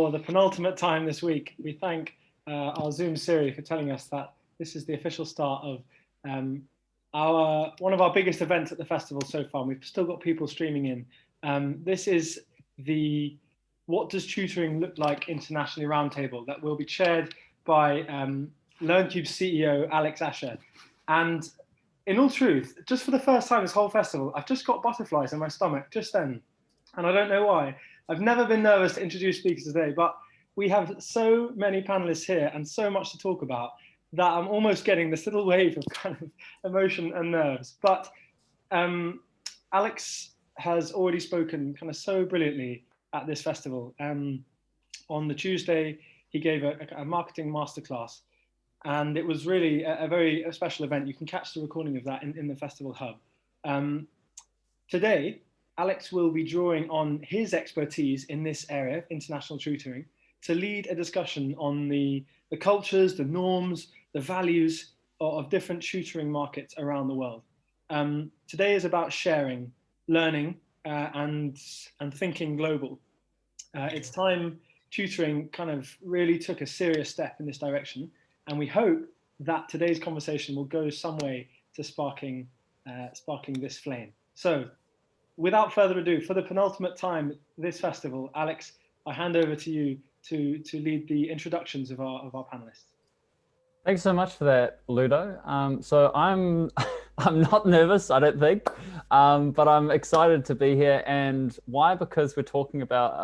for the penultimate time this week. We thank our Zoom Siri for telling us that this is the official start of one of our biggest events at the festival so far. We've still got people streaming in. This is the What Does Tutoring Look Like Internationally Roundtable that will be chaired by LearnCube CEO Alex Asher. And in all truth, just for the first time this whole festival, I've just got butterflies in my stomach just then. And I don't know why. I've never been nervous to introduce speakers today, but we have so many panelists here and so much to talk about that I'm almost getting this little wave of kind of emotion and nerves. But Alex has already spoken kind of so brilliantly at this festival. On the Tuesday, he gave a marketing masterclass, and it was really a very special event. You can catch the recording of that in the festival hub. Today, Alex will be drawing on his expertise in this area, international tutoring, to lead a discussion on the cultures, the norms, the values of different tutoring markets around the world. Today is about sharing, learning, and thinking global. It's time tutoring kind of really took a serious step in this direction, and we hope that today's conversation will go some way to sparking this flame. So, without further ado, for the penultimate time this festival, Alex, I hand over to you to lead the introductions of our panelists. Thanks so much for that, Ludo. So I'm not nervous, I don't think, but I'm excited to be here. And why? Because we're talking about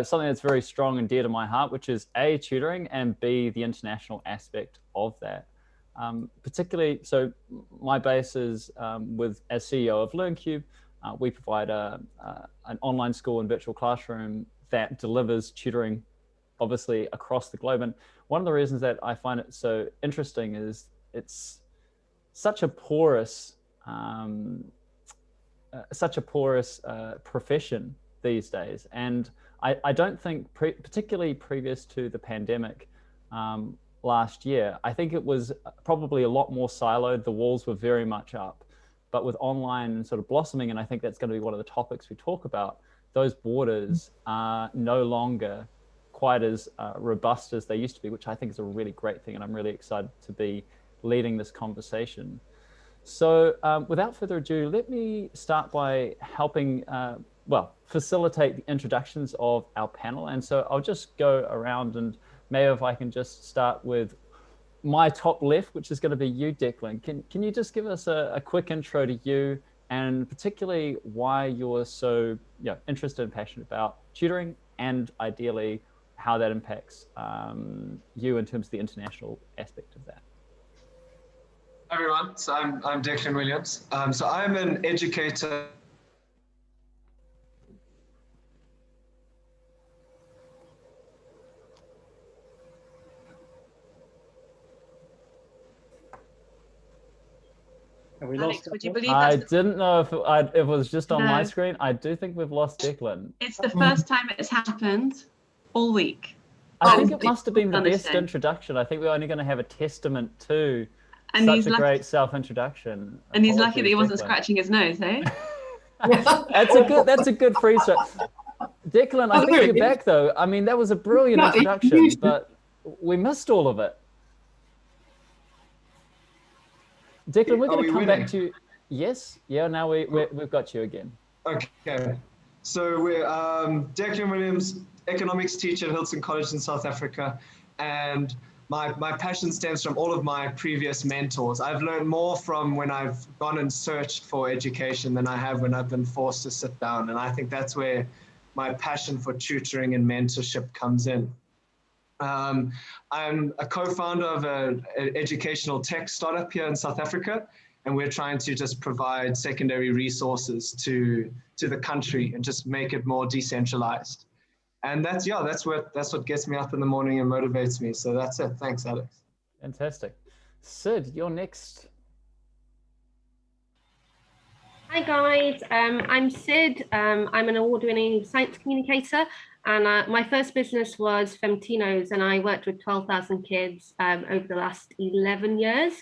something that's very strong and dear to my heart, which is A, tutoring, and B, the international aspect of that. Particularly, so my base is as CEO of LearnCube. We provide an online school and virtual classroom that delivers tutoring, obviously, across the globe. And one of the reasons that I find it so interesting is it's such a porous profession these days. And I don't think, particularly previous to the pandemic last year, I think it was probably a lot more siloed. The walls were very much up. But with online sort of blossoming, and I think that's going to be one of the topics we talk about, those borders are no longer quite as robust as they used to be, which I think is a really great thing. And I'm really excited to be leading this conversation. So without further ado, let me start by helping, facilitate the introductions of our panel. And so I'll just go around, and maybe if I can just start with my top left, which is going to be you, Declan. Can you just give us a quick intro to you, and particularly why you're so interested and passionate about tutoring, and ideally how that impacts you in terms of the international aspect of that? Hi everyone, so I'm Declan Williams. So I'm an educator. Alex, would you believe I didn't know if it was just on my screen. I do think we've lost Declan. It's the first time it's happened all week. I think it must have been the best introduction. I think we're only going to have a testament to such a great self-introduction. And he's lucky that he wasn't scratching his nose, eh? That's a good free throw. Declan, I think you're back though. I mean, that was a brilliant introduction, but we missed all of it. Declan, we're going to come back to you. Yes, yeah. Now we've got you again. Okay, so we're Declan Williams, economics teacher at Hilton College in South Africa, and my passion stems from all of my previous mentors. I've learned more from when I've gone and searched for education than I have when I've been forced to sit down, and I think that's where my passion for tutoring and mentorship comes in. I'm a co-founder of an educational tech startup here in South Africa, and we're trying to just provide secondary resources to the country and just make it more decentralized. And that's what gets me up in the morning and motivates me. So that's it. Thanks, Alex. Fantastic. Sid, you're next. Hi guys, I'm Sid. I'm an award-winning science communicator, and my first business was Femtino's, and I worked with 12,000 kids over the last 11 years.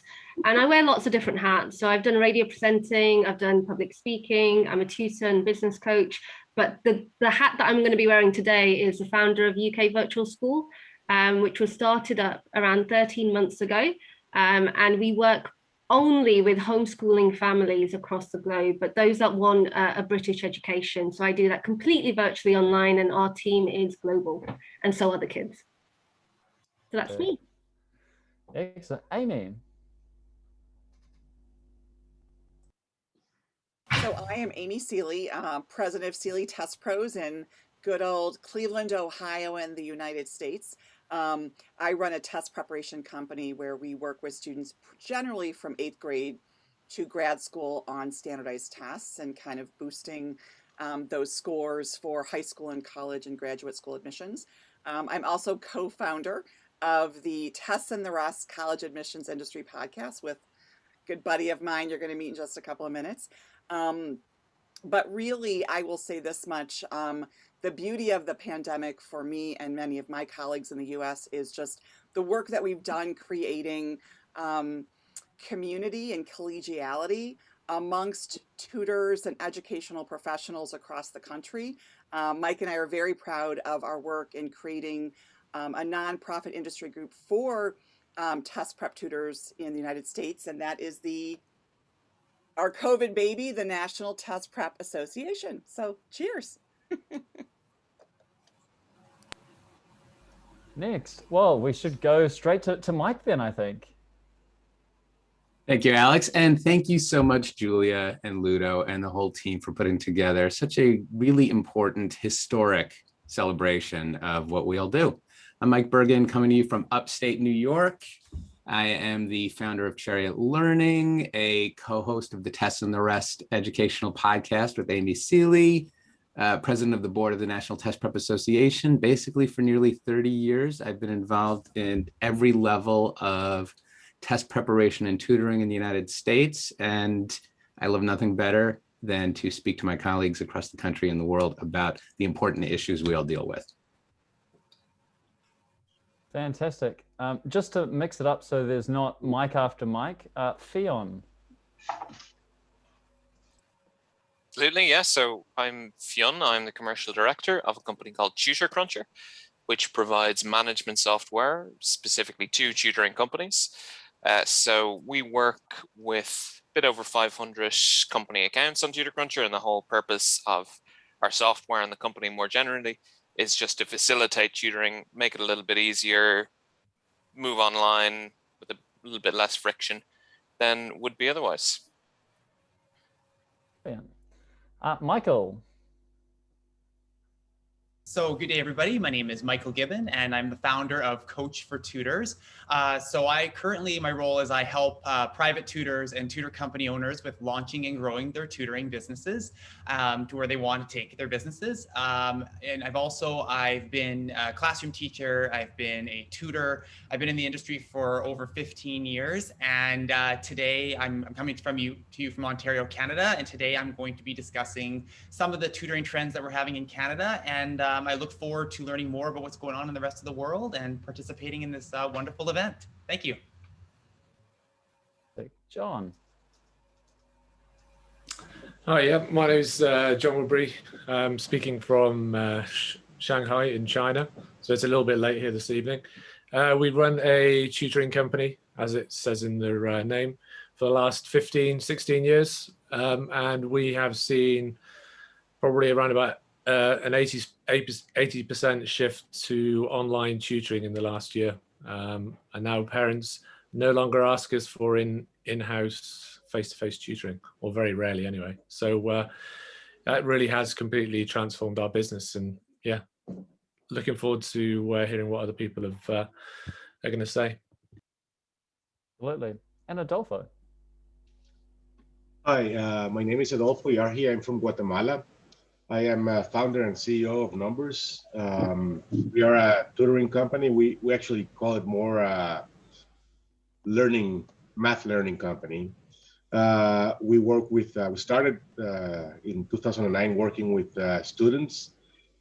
And I wear lots of different hats. So I've done radio presenting, I've done public speaking, I'm a tutor and business coach, But the hat that I'm going to be wearing today is the founder of UK Virtual School, which was started up around 13 months ago. And we work only with homeschooling families across the globe, but those that want a British education. So I do that completely virtually online, and our team is global, and so are the kids. So that's me. Excellent. Amy. So I am Amy Seeley, president of Seeley Test Pros in good old Cleveland, Ohio in the United States. I run a test preparation company where we work with students generally from 8th grade to grad school on standardized tests and kind of boosting those scores for high school and college and graduate school admissions. I'm also co-founder of the Tests and the Rest College Admissions Industry podcast with a good buddy of mine you're going to meet in just a couple of minutes. But really, I will say this much, the beauty of the pandemic for me and many of my colleagues in the US is just the work that we've done creating community and collegiality amongst tutors and educational professionals across the country. Mike and I are very proud of our work in creating a nonprofit industry group for test prep tutors in the United States, and that is our COVID baby, the National Test Prep Association. So cheers. Next, well, we should go straight to Mike then, I think. Thank you, Alex. And thank you so much, Julia and Ludo and the whole team for putting together such a really important, historic celebration of what we all do. I'm Mike Bergin, coming to you from upstate New York. I am the founder of Chariot Learning, a co-host of the Tests and the Rest educational podcast with Amy Seeley, president of the board of the National Test Prep Association. Basically, for nearly 30 years, I've been involved in every level of test preparation and tutoring in the United States, and I love nothing better than to speak to my colleagues across the country and the world about the important issues we all deal with. Fantastic. Just to mix it up so there's not Mike after Mike, Fionn. Absolutely, yeah. So I'm Fionn. I'm the commercial director of a company called TutorCruncher, which provides management software specifically to tutoring companies. So we work with a bit over 500 company accounts on TutorCruncher, and the whole purpose of our software and the company more generally is just to facilitate tutoring, make it a little bit easier, move online with a little bit less friction than would be otherwise. Michael. So good day, everybody. My name is Michael Gibben, and I'm the founder of Coach for Tutors. So my role is I help private tutors and tutor company owners with launching and growing their tutoring businesses to where they want to take their businesses. And I've been a classroom teacher. I've been a tutor. I've been in the industry for over 15 years. And today I'm coming to you from Ontario, Canada. And today I'm going to be discussing some of the tutoring trends that we're having in Canada. And I look forward to learning more about what's going on in the rest of the world and participating in this wonderful event. Thank you. John. Hi, yeah, my name is John Woodberry. I'm speaking from Shanghai in China, so it's a little bit late here this evening. We run a tutoring company, as it says in their name, for the last 15, 16 years, and we have seen probably around about an 80% shift to online tutoring in the last year. And now parents no longer ask us for in-house face-to-face tutoring, or very rarely anyway. So that really has completely transformed our business. And yeah, looking forward to hearing what other people are going to say. Absolutely. And Adolfo. Hi, my name is Adolfo Yarhi. I'm from Guatemala. I am a founder and CEO of Numbers. We are a tutoring company. We actually call it more math learning company. We work with, we started in 2009 working with students,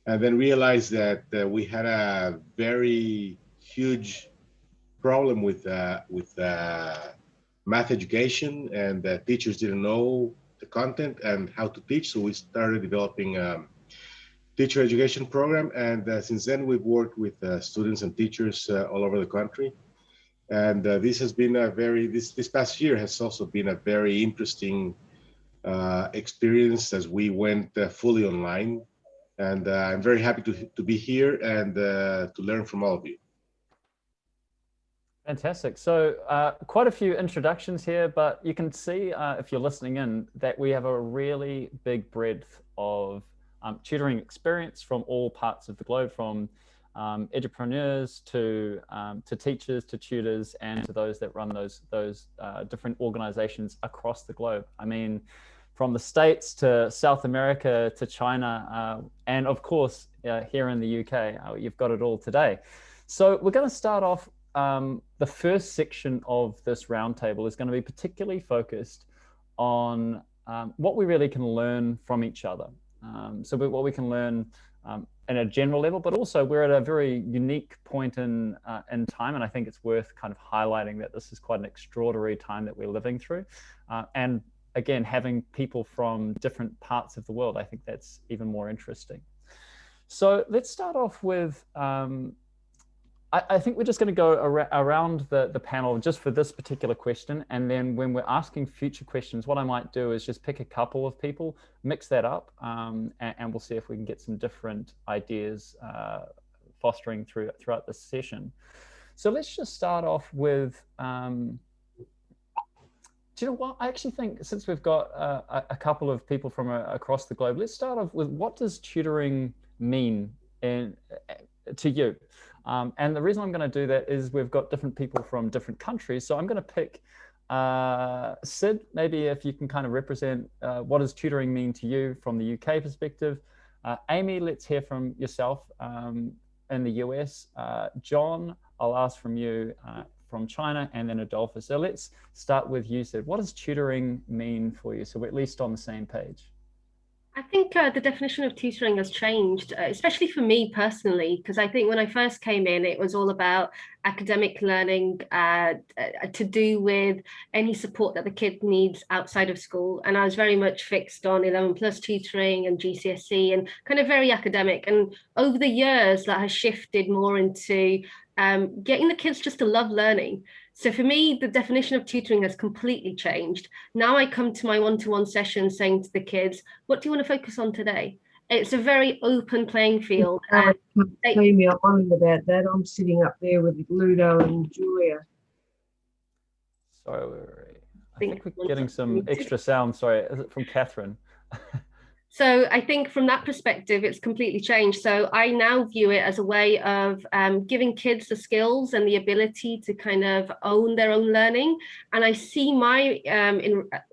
and then realized that we had a very huge problem with math education, and teachers didn't know the content and how to teach. So we started developing teacher education program. And since then, we've worked with students and teachers all over the country. And this has been this past year has also been a very interesting experience as we went fully online. And I'm very happy to be here and to learn from all of you. Fantastic. So quite a few introductions here, but you can see if you're listening in that we have a really big breadth of tutoring experience from all parts of the globe, from entrepreneurs to teachers, to tutors, and to those that run those different organizations across the globe. I mean, from the States to South America to China, and of course, here in the UK, you've got it all today. So we're going to start off. The first section of this roundtable is going to be particularly focused on what we really can learn from each other. So what we can learn in a general level, but also we're at a very unique point in time, and I think it's worth kind of highlighting that this is quite an extraordinary time that we're living through. And again, having people from different parts of the world, I think that's even more interesting. So let's start off with I think we're just going to go around the panel just for this particular question. And then when we're asking future questions, what I might do is just pick a couple of people, mix that up, and we'll see if we can get some different ideas fostering throughout this session. So let's just start off with, do you know what? I actually think since we've got a couple of people from across the globe, let's start off with what does tutoring mean to you? And the reason I'm going to do that is we've got different people from different countries. So I'm going to pick Sid, maybe if you can kind of represent what does tutoring mean to you from the UK perspective. Amy, let's hear from yourself in the US. John, I'll ask from you from China, and then Adolfo. So let's start with you, Sid. What does tutoring mean for you? So we're at least on the same page. I think the definition of tutoring has changed, especially for me personally, because I think when I first came in, it was all about academic learning to do with any support that the kid needs outside of school. And I was very much fixed on 11+ tutoring and GCSE and kind of very academic. And over the years, that has shifted more into getting the kids just to love learning. So for me, the definition of tutoring has completely changed. Now I come to my one-to-one session saying to the kids, what do you want to focus on today? It's a very open playing field. Amy, I wondered about that. I'm sitting up there with Ludo and Julia. Sorry, I think we're getting some extra sound. Sorry, is it from Catherine? So I think from that perspective, it's completely changed. So I now view it as a way of giving kids the skills and the ability to kind of own their own learning. And I see my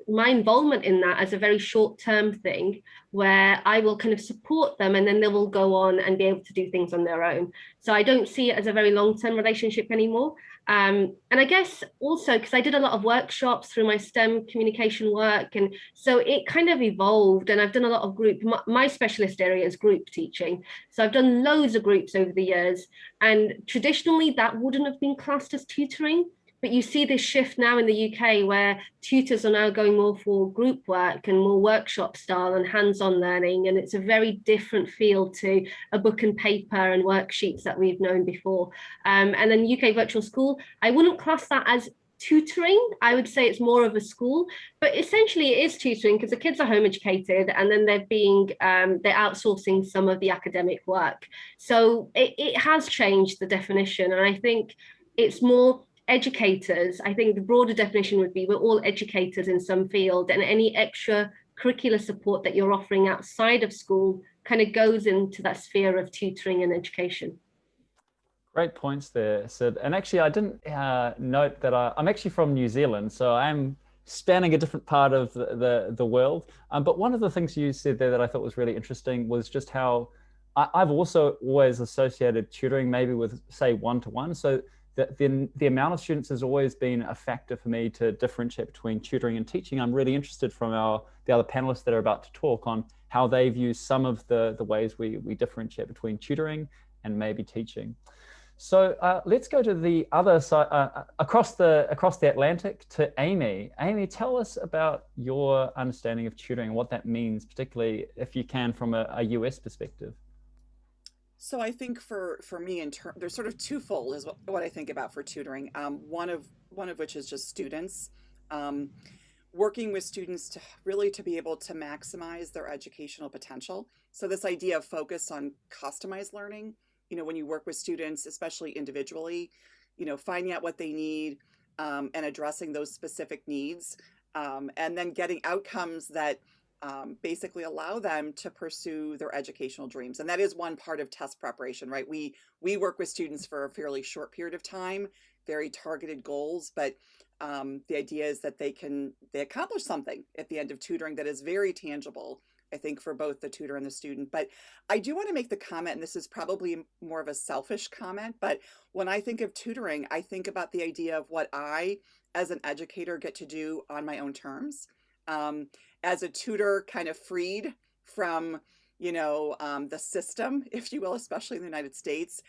involvement in that as a very short-term thing where I will kind of support them and then they will go on and be able to do things on their own. So I don't see it as a very long-term relationship anymore. And I guess also because I did a lot of workshops through my STEM communication work. And so it kind of evolved, and I've done a lot of group. My specialist area is group teaching. So I've done loads of groups over the years. And traditionally that wouldn't have been classed as tutoring. But you see this shift now in the UK where tutors are now going more for group work and more workshop style and hands-on learning. And it's a very different feel to a book and paper and worksheets that we've known before. And then UK Virtual School, I wouldn't class that as tutoring. I would say it's more of a school, but essentially it is tutoring because the kids are home educated and then they're outsourcing some of the academic work. So it has changed the definition. And I think it's more educators. I think the broader definition would be we're all educators in some field, and any extra curricular support that you're offering outside of school kind of goes into that sphere of tutoring and education. Great points there, Sid. And actually, I didn't note that I'm actually from New Zealand, so I'm spanning a different part of the world. But one of the things you said there that I thought was really interesting was just how I've also always associated tutoring maybe with, say, one-to-one. So the amount of students has always been a factor for me to differentiate between tutoring and teaching. I'm really interested from the other panelists that are about to talk on how they view some of the ways we differentiate between tutoring and maybe teaching. So let's go to the other side, across the Atlantic, to Amy. Amy, tell us about your understanding of tutoring and what that means, particularly if you can from a US perspective. So I think for me, there's sort of twofold is what I think about for tutoring. One of which is just students. Working with students to really to be able to maximize their educational potential. So this idea of focus on customized learning, you know, when you work with students, especially individually, you know, finding out what they need and addressing those specific needs, and then getting outcomes that basically allow them to pursue their educational dreams. And that is one part of test preparation, right? We work with students for a fairly short period of time, very targeted goals, but the idea is that they accomplish something at the end of tutoring that is very tangible, I think, for both the tutor and the student. But I do want to make the comment, and this is probably more of a selfish comment, but when I think of tutoring, I think about the idea of what I, as an educator, get to do on my own terms. As a tutor, kind of freed from, you know, the system, if you will, especially in the United States,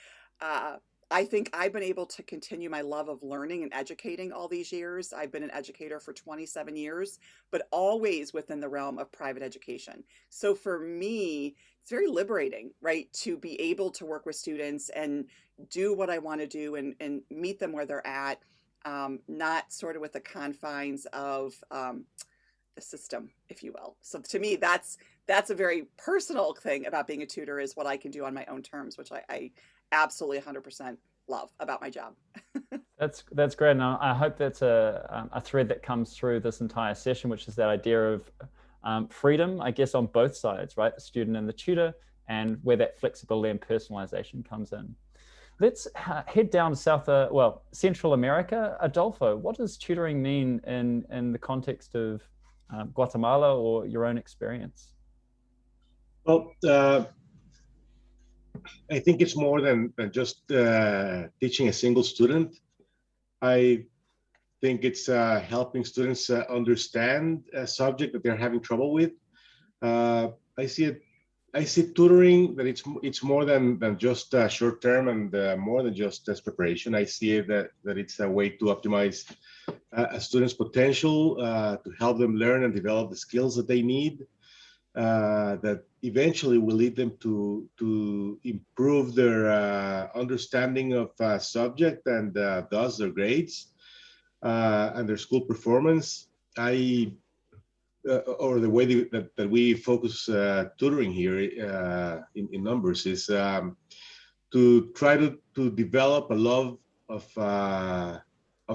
I think I've been able to continue my love of learning and educating all these years. I've been an educator for 27 years, but always within the realm of private education. So for me, it's very liberating, right? To be able to work with students and do what I want to do and meet them where they're at, not sort of with the confines of the system, if you will. So to me, that's a very personal thing about being a tutor, is what I can do on my own terms, which I absolutely 100% love about my job. That's great, and I hope that's a thread that comes through this entire session, which is that idea of freedom, I guess, on both sides, right? The student and the tutor, and where that flexibility and personalization comes in. Let's head down south, Central America. Adolfo, what does tutoring mean in the context of Guatemala or your own experience? Well, I think it's more than just teaching a single student. I think it's helping students understand a subject that they're having trouble with. I see tutoring that it's more than just short term and more than just test preparation. I see it that it's a way to optimize a student's potential, to help them learn and develop the skills that they need, that eventually will lead them to improve their understanding of subject and thus their grades and their school performance. Or the way that we focus tutoring here in numbers is to try to develop a love of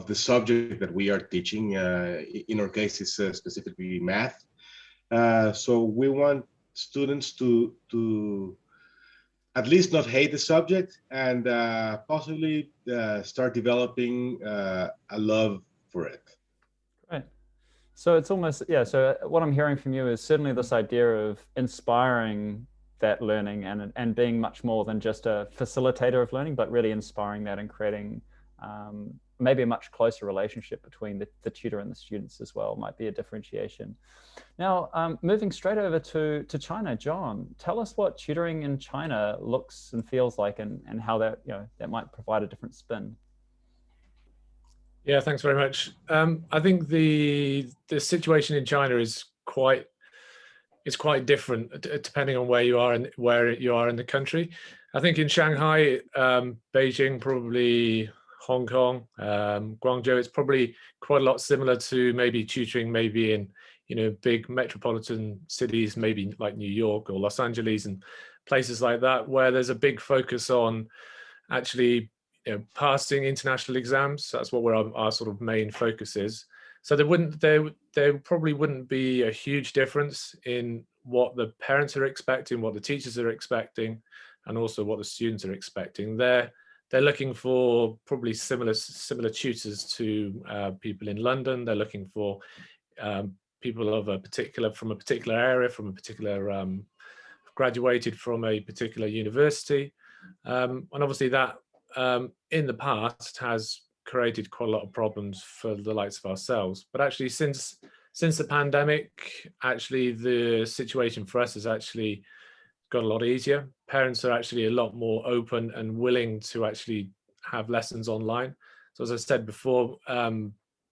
the subject that we are teaching. In our case, it's specifically math. So we want students to at least not hate the subject and possibly start developing a love for it. Right. So it's almost, yeah, so what I'm hearing from you is certainly this idea of inspiring that learning and being much more than just a facilitator of learning, but really inspiring that and creating maybe a much closer relationship between the tutor and the students as well might be a differentiation. Now, moving straight over to China, John, tell us what tutoring in China looks and feels like and how that, that might provide a different spin. Yeah, thanks very much. I think the situation in China is quite different depending on where you are in the country. I think in Shanghai, Beijing, probably Hong Kong, Guangzhou, it's probably quite a lot similar to maybe tutoring maybe in big metropolitan cities, maybe like New York or Los Angeles and places like that, where there's a big focus on actually passing international exams. That's what our sort of main focus is. So there probably wouldn't be a huge difference in what the parents are expecting, what the teachers are expecting, and also what the students are expecting. They're looking for probably similar tutors to people in London. They're looking for people of from a particular area, from a particular graduated from a particular university, and obviously that in the past has created quite a lot of problems for the likes of ourselves. But actually, since the pandemic, actually the situation for us has actually got a lot easier. Parents are actually a lot more open and willing to actually have lessons online. So as I said before,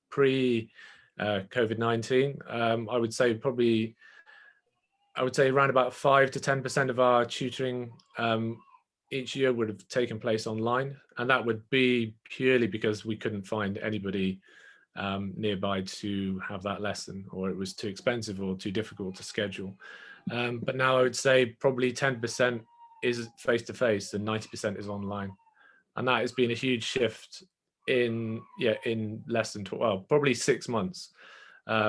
pre COVID-19, I would say around about 5 to 10% of our tutoring each year would have taken place online, and that would be purely because we couldn't find anybody nearby to have that lesson, or it was too expensive or too difficult to schedule. But now I would say probably 10% is face-to-face and 90% is online. And that has been a huge shift in less than, well, probably 6 months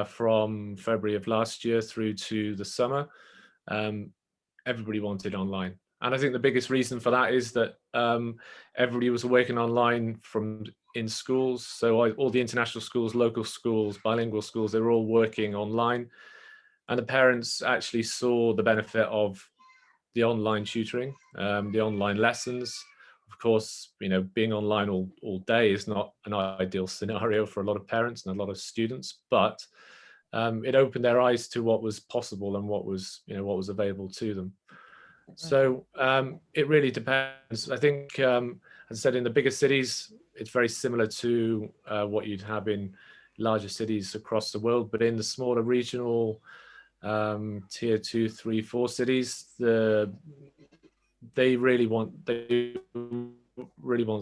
from February of last year through to the summer. Everybody wanted online. And I think the biggest reason for that is that everybody was working online in schools. So all the international schools, local schools, bilingual schools, they were all working online. And the parents actually saw the benefit of the online tutoring, the online lessons. Of course, being online all day is not an ideal scenario for a lot of parents and a lot of students, but it opened their eyes to what was possible and what was available to them. So it really depends. I think, as I said, in the bigger cities, it's very similar to what you'd have in larger cities across the world. But in the smaller regional tier 2, 3, 4 cities, they really want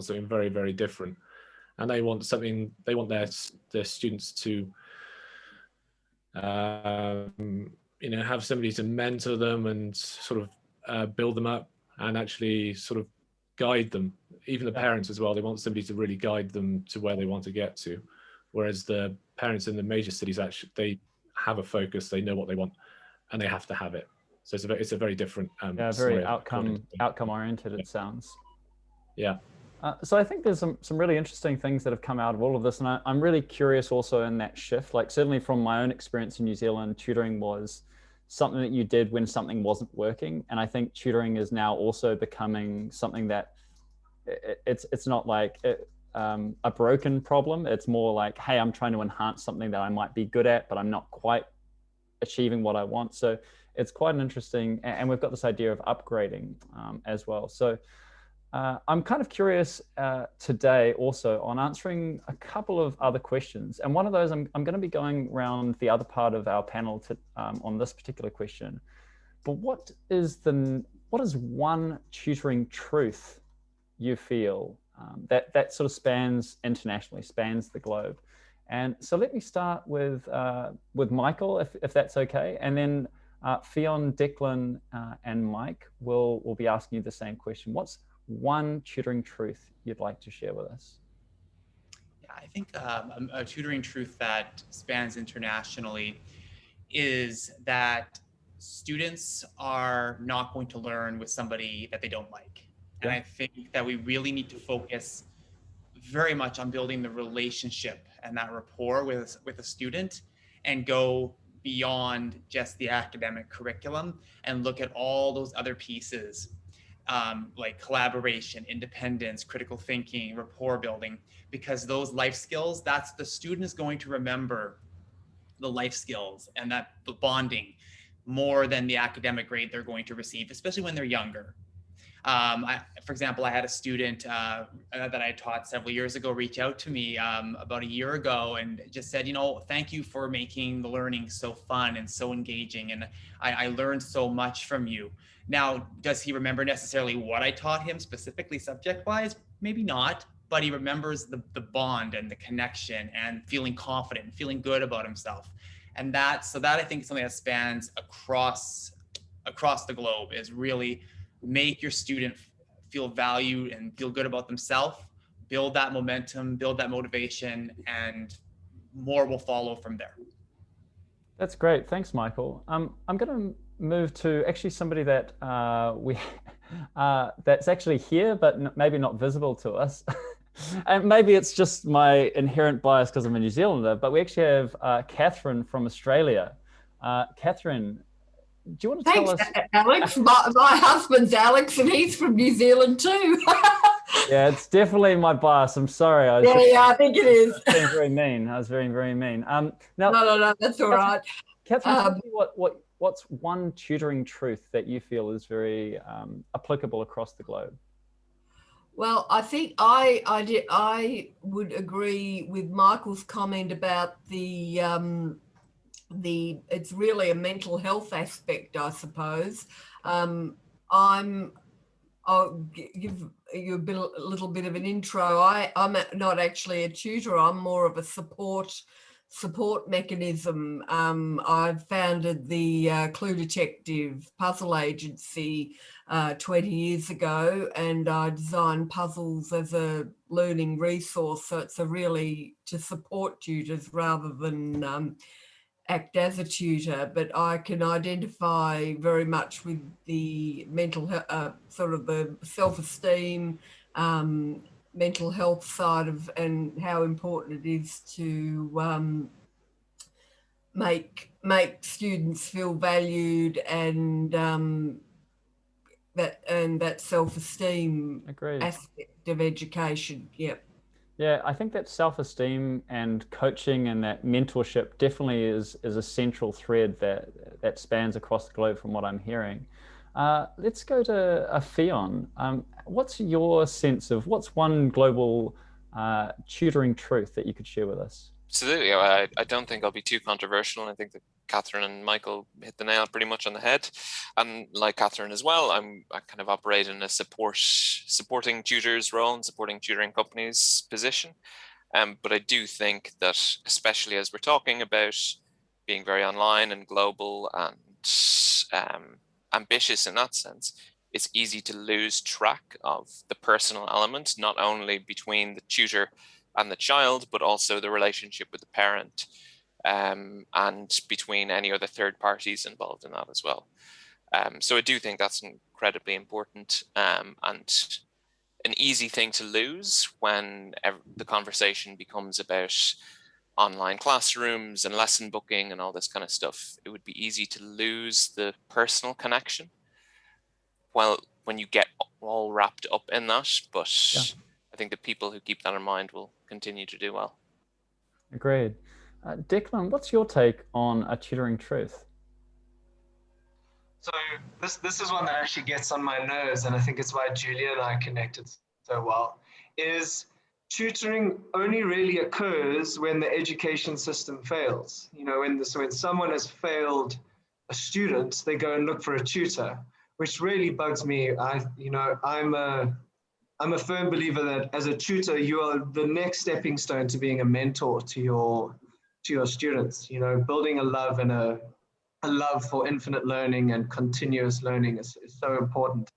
something very, very different, and they want their students to have somebody to mentor them and sort of build them up and actually sort of guide them. Even the parents as well, they want somebody to really guide them to where they want to get to, whereas the parents in the major cities, actually they have a focus, they know what they want, and they have to have it. So it's a very different very outcome oriented, it sounds. Yeah. So I think there's some really interesting things that have come out of all of this, and I'm really curious also in that shift. Like, certainly from my own experience in New Zealand, tutoring was something that you did when something wasn't working, and I think tutoring is now also becoming something that it's not like a broken problem. It's more like, hey, I'm trying to enhance something that I might be good at, but I'm not quite achieving what I want. So it's quite an interesting, and we've got this idea of upgrading as well. So I'm kind of curious today also on answering a couple of other questions. And one of those, I'm going to be going around the other part of our panel to, on this particular question. But what is one tutoring truth you feel that sort of spans internationally, spans the globe? And so let me start with Michael, if that's okay. And then Fionn, Declan, and Mike will be asking you the same question. What's one tutoring truth you'd like to share with us? Yeah, I think a tutoring truth that spans internationally is that students are not going to learn with somebody that they don't like. And I think that we really need to focus very much on building the relationship and that rapport with a student, and go beyond just the academic curriculum and look at all those other pieces, like collaboration, independence, critical thinking, rapport building, because those life skills, that's the student is going to remember the life skills and that the bonding more than the academic grade they're going to receive, especially when they're younger. For example, I had a student that I taught several years ago reach out to me about a year ago and just said, thank you for making the learning so fun and so engaging. And I learned so much from you. Now, does he remember necessarily what I taught him specifically subject-wise? Maybe not, but he remembers the bond and the connection and feeling confident, feeling good about himself. And that I think is something that spans across the globe, is really make your student feel valued and feel good about themselves, build that momentum, build that motivation, and more will follow from there. That's great. Thanks, Michael. I'm going to move to actually somebody that that's actually here, but maybe not visible to us. And maybe it's just my inherent bias because I'm a New Zealander, but we actually have Catherine from Australia. Catherine, do you want to tell us? Alex. My husband's Alex, and he's from New Zealand too. Yeah, it's definitely my bias. I'm sorry. I think it is. I was being very mean. I was very, very mean. Now, no, that's all right. Catherine, tell me what's one tutoring truth that you feel is very applicable across the globe? Well, I think I would agree with Michael's comment about it's really a mental health aspect, I suppose. I'm I'll give you a little bit of an intro. I'm not actually a tutor. I'm more of a support mechanism. I've founded the Clue Detective puzzle agency 20 years ago, and I design puzzles as a learning resource. So it's really to support tutors rather than act as a tutor, but I can identify very much with the mental sort of the self-esteem, mental health side of, and how important it is to make students feel valued, and that self-esteem aspect of education. Yep. Yeah, I think that self-esteem and coaching and that mentorship definitely is a central thread that spans across the globe from what I'm hearing. Let's go to Fionn. What's your sense of what's one global tutoring truth that you could share with us? Absolutely. I don't think I'll be too controversial. I think that Catherine and Michael hit the nail pretty much on the head. And like Catherine as well, I kind of operate in a supporting tutors role and supporting tutoring companies position. But I do think that, especially as we're talking about being very online and global and ambitious in that sense, it's easy to lose track of the personal element, not only between the tutor and the child, but also the relationship with the parent, and between any other third parties involved in that as well. So I do think that's incredibly important, and an easy thing to lose when the conversation becomes about online classrooms and lesson booking and all this kind of stuff. It would be easy to lose the personal connection when you get all wrapped up in that, but yeah. I think the people who keep that in mind will continue to do well. Agreed. Declan, what's your take on a tutoring truth? So this is one that actually gets on my nerves, and I think it's why Julia and I connected so well, is tutoring only really occurs when the education system fails. You know, when someone has failed a student, they go and look for a tutor, which really bugs me. I'm a firm believer that as a tutor, you are the next stepping stone to being a mentor to your students. You know, building a love and a love for infinite learning and continuous learning is so important.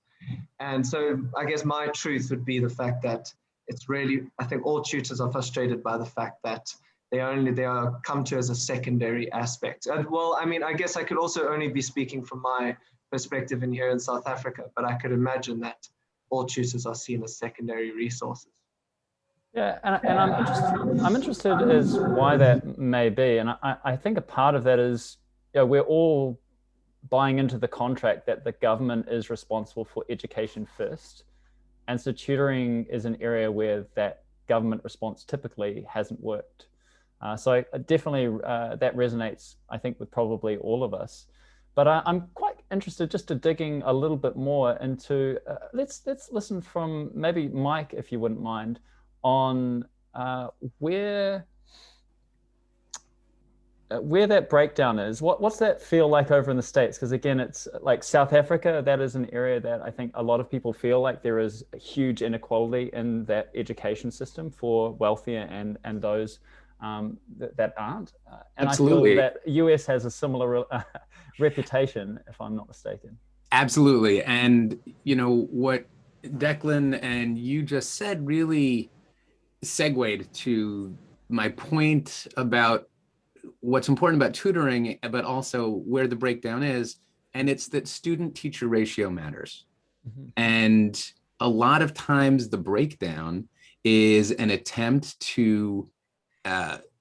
And so I guess my truth would be the fact that it's really, I think all tutors are frustrated by the fact that they are come to as a secondary aspect. And well, I mean, I guess I could also only be speaking from my perspective in here in South Africa, but I could imagine that all tutors are seen as secondary resources. Yeah, and I'm interested as why that may be, and I think a part of that is, you know, we're all buying into the contract that the government is responsible for education first, and so tutoring is an area where that government response typically hasn't worked. So definitely that resonates, I think, with probably all of us. But I'm quite interested just to digging a little bit more into, let's listen from maybe Mike, if you wouldn't mind, on where that breakdown is. What's that feel like over in the States? Because again, it's like South Africa, that is an area that I think a lot of people feel like there is a huge inequality in that education system for wealthier and those that aren't. And Absolutely. I feel that US has a similar reputation, if I'm not mistaken. Absolutely. And you know what Declan and you just said really segued to my point about what's important about tutoring, but also where the breakdown is. And it's that student-teacher ratio matters. Mm-hmm. And a lot of times the breakdown is an attempt to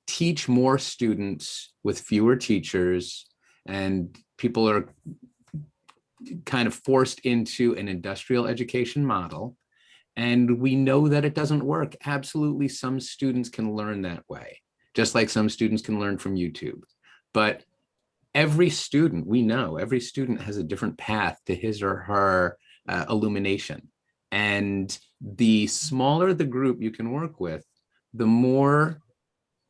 teach more students with fewer teachers, and people are kind of forced into an industrial education model. And we know that it doesn't work. Absolutely, some students can learn that way, just like some students can learn from YouTube. But every student, we know, every student has a different path to his or her illumination. And the smaller the group you can work with, the more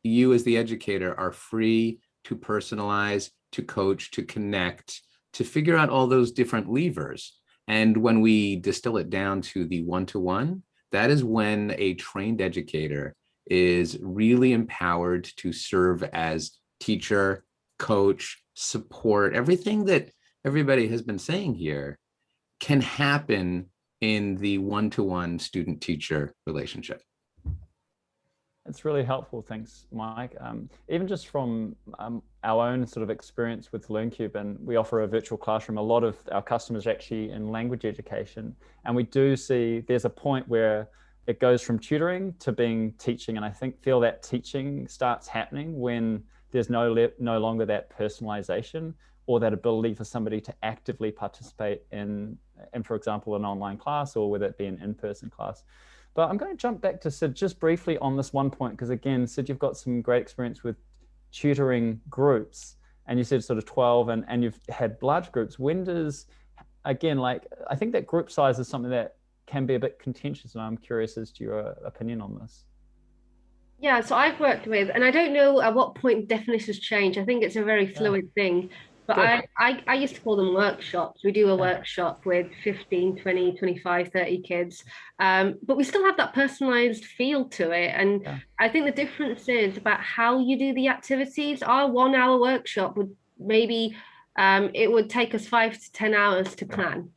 you as the educator are free to personalize, to coach, to connect, to figure out all those different levers. And when we distill it down to the one-to-one, that is when a trained educator is really empowered to serve as teacher, coach, support. Everything that everybody has been saying here can happen in the one-to-one student-teacher relationship. It's really helpful. Thanks, Mike. Even just from our own sort of experience with LearnCube, and we offer a virtual classroom, a lot of our customers are actually in language education. And we do see there's a point where it goes from tutoring to being teaching. And I feel that teaching starts happening when there's no longer that personalization or that ability for somebody to actively participate in, for example, an online class, or whether it be an in-person class. But I'm going to jump back to Sid just briefly on this one point, because again, Sid, you've got some great experience with tutoring groups, and you said sort of 12 and you've had large groups. When does, again, like, I think that group size is something that can be a bit contentious, and I'm curious as to your opinion on this. Yeah, so I've worked with, and I don't know at what point definitions change. I think it's a very fluid thing. But I used to call them workshops. We do a workshop with 15, 20, 25, 30 kids. But we still have that personalized feel to it. And I think the difference is about how you do the activities. Our 1 hour workshop would maybe, it would take us 5 to 10 hours to plan.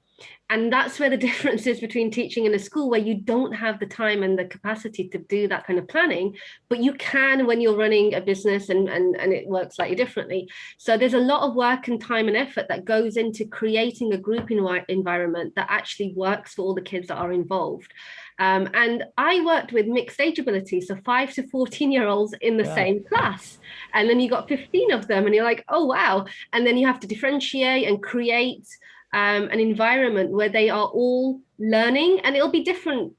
And that's where the difference is between teaching in a school, where you don't have the time and the capacity to do that kind of planning, but you can when you're running a business, and it works slightly differently. So there's a lot of work and time and effort that goes into creating a group environment that actually works for all the kids that are involved. And I worked with mixed age ability, so 5 to 14-year-olds in the same class. And then you got 15 of them and you're like, oh, wow. And then you have to differentiate and create an environment where they are all learning, and it'll be different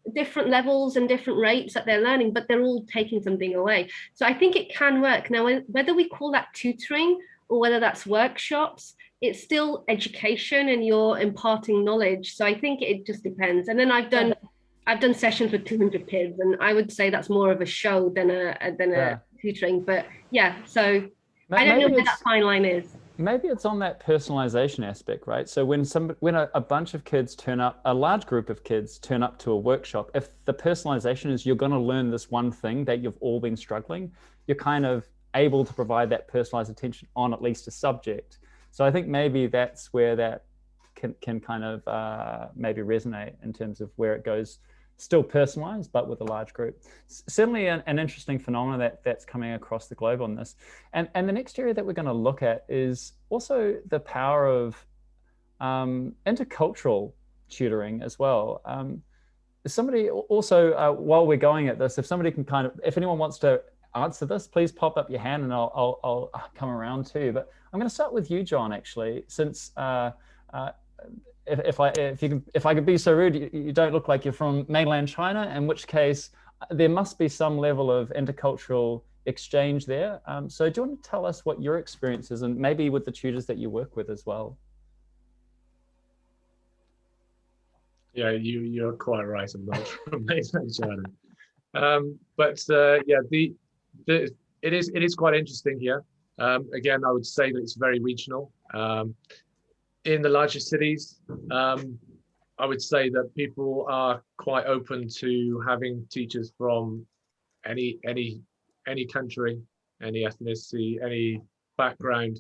levels and different rates that they're learning, but they're all taking something away. So I think it can work. Now, whether we call that tutoring or whether that's workshops, it's still education and you're imparting knowledge. So I think it just depends. And then I've done sessions with 200 kids, and I would say that's more of a show than a tutoring. But yeah, so I don't know where that fine line is. Maybe it's on that personalization aspect, right? So when a bunch of kids turn up, a large group of kids turn up to a workshop, if the personalization is you're going to learn this one thing that you've all been struggling, you're kind of able to provide that personalized attention on at least a subject. So I think maybe that's where that can kind of maybe resonate in terms of where it goes, still personalized, but with a large group. Certainly an interesting phenomenon that's coming across the globe on this. And the next area that we're going to look at is also the power of intercultural tutoring as well. Somebody also, while we're going at this, if somebody can if anyone wants to answer this, please pop up your hand and I'll come around too. But I'm going to start with you, John, actually, since if I could be so rude, you don't look like you're from mainland China, in which case there must be some level of intercultural exchange there. So do you want to tell us what your experience is, and maybe with the tutors that you work with as well? Yeah, you're quite right. I'm not from mainland China, but yeah, it is quite interesting here. Again, I would say that it's very regional. In the larger cities, I would say that people are quite open to having teachers from any country, any ethnicity, any background,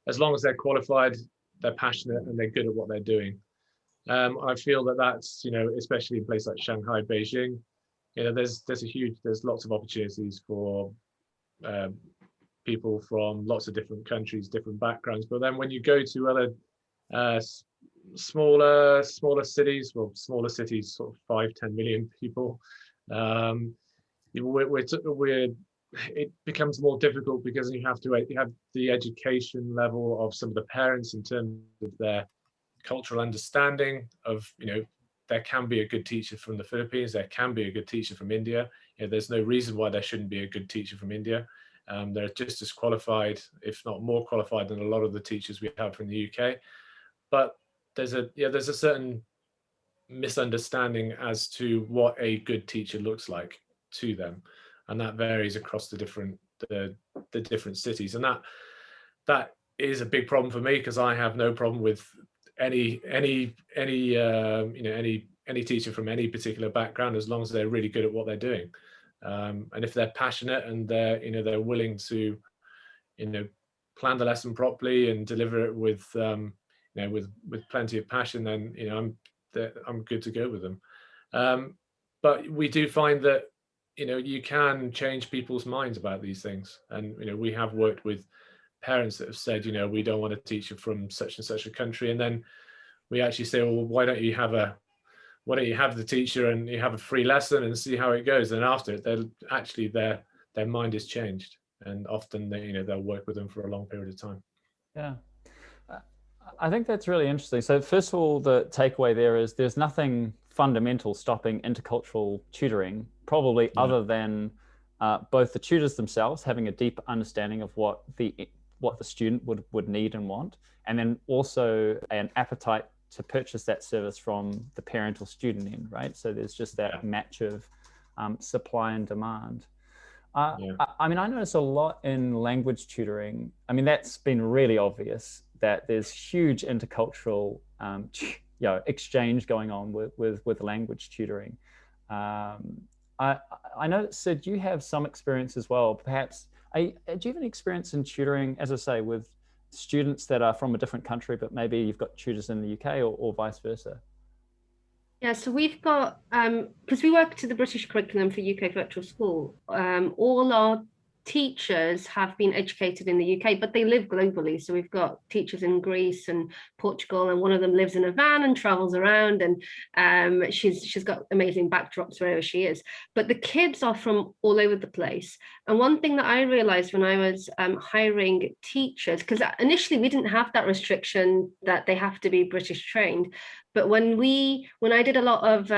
as long as they're qualified, they're passionate, and they're good at what they're doing. I feel that that's, especially in places like Shanghai, Beijing, there's lots of opportunities for people from lots of different countries, different backgrounds. But then when you go to other smaller cities, sort of 5-10 million people, it becomes more difficult, because you have the education level of some of the parents in terms of their cultural understanding of, there can be a good teacher from the Philippines, there can be a good teacher from India. There's no reason why there shouldn't be a good teacher from India. They're just as qualified, if not more qualified, than a lot of the teachers we have from the UK. But there's a certain misunderstanding as to what a good teacher looks like to them, and that varies across the different cities, and that is a big problem for me, because I have no problem with any teacher from any particular background, as long as they're really good at what they're doing, and if they're passionate and they're willing to plan the lesson properly and deliver it with with plenty of passion, then I'm good to go with them. But we do find that you can change people's minds about these things, and we have worked with parents that have said, we don't want to teach you from such and such a country, and then we actually say, well, why don't you have the teacher and you have a free lesson and see how it goes, and after it their mind is changed, and often they'll work with them for a long period of time. Yeah, I think that's really interesting. So first of all, the takeaway there is there's nothing fundamental stopping intercultural tutoring, probably other than both the tutors themselves having a deep understanding of what the student would need and want, and then also an appetite to purchase that service from the parent or student end, right? So there's just that match of supply and demand. I mean, I notice a lot in language tutoring. I mean, that's been really obvious that there's huge intercultural exchange going on with language tutoring. I know, Sid, you have some experience as well. Perhaps, do you have any experience in tutoring, as I say, with students that are from a different country, but maybe you've got tutors in the UK or vice versa? Yeah, so we've got, because we work to the British curriculum for UK virtual school, all our teachers have been educated in the UK, but they live globally. So we've got teachers in Greece and Portugal, and one of them lives in a van and travels around, and she's got amazing backdrops wherever she is. But the kids are from all over the place. And one thing that I realized when I was hiring teachers, because initially we didn't have that restriction that they have to be British trained, but when I did a lot of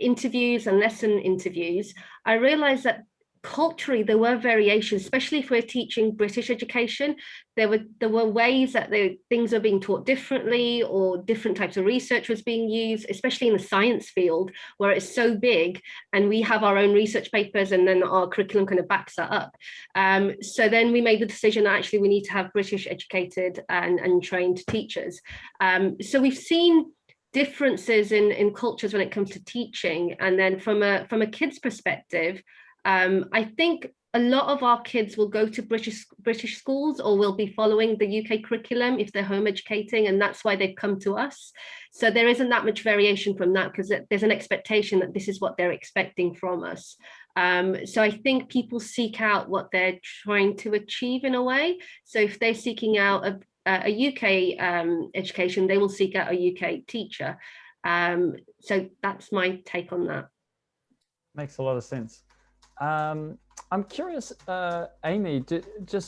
interviews and lesson interviews, I realized that culturally there were variations, especially if we're teaching British education. There were ways that things are being taught differently, or different types of research was being used, especially in the science field where it's so big and we have our own research papers and then our curriculum kind of backs that up. So then we made the decision that actually we need to have British educated and trained teachers. So we've seen differences in cultures when it comes to teaching. And then from a kid's perspective, I think a lot of our kids will go to British schools, or will be following the UK curriculum if they're home educating, and that's why they've come to us. So there isn't that much variation from that, because there's an expectation that this is what they're expecting from us. So I think people seek out what they're trying to achieve in a way. So if they're seeking out a UK education, they will seek out a UK teacher. So that's my take on that. Makes a lot of sense. I'm curious, Amy,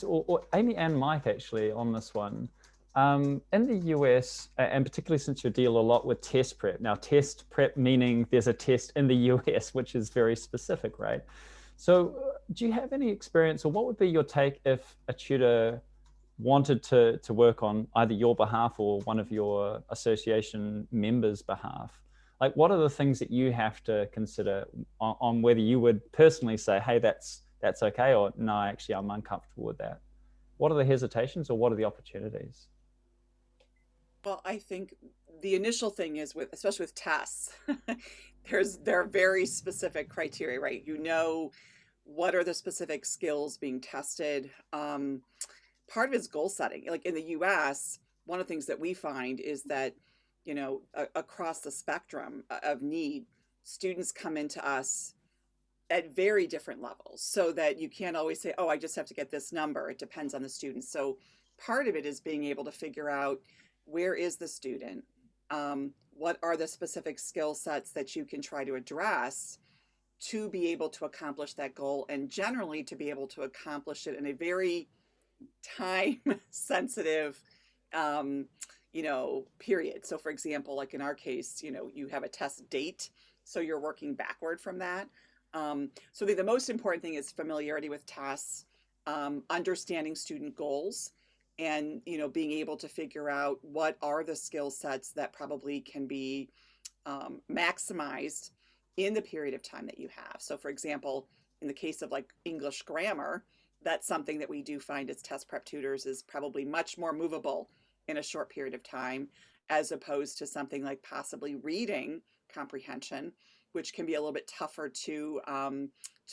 or Amy and Mike actually on this one. In the US, and particularly since you deal a lot with test prep. Now, test prep meaning there's a test in the US, which is very specific, right? So do you have any experience, or what would be your take if a tutor wanted to work on either your behalf or one of your association members' behalf? Like, what are the things that you have to consider on whether you would personally say, hey, that's okay, or no, actually, I'm uncomfortable with that? What are the hesitations, or what are the opportunities? Well, I think the initial thing is, especially with tests, there are very specific criteria, right? You know, what are the specific skills being tested? Part of it is goal setting. Like in the US, one of the things that we find is that, across the spectrum of need, students come into us at very different levels, so that you can't always say, oh, I just have to get this number. It depends on the student. So part of it is being able to figure out, where is the student? What are the specific skill sets that you can try to address to be able to accomplish that goal, and generally to be able to accomplish it in a very time sensitive period. So for example, like in our case, you have a test date, so you're working backward from that. So the most important thing is familiarity with tests, understanding student goals, and being able to figure out what are the skill sets that probably can be maximized in the period of time that you have. So for example, in the case of like English grammar, that's something that we do find as test prep tutors is probably much more movable in a short period of time, as opposed to something like possibly reading comprehension, which can be a little bit tougher to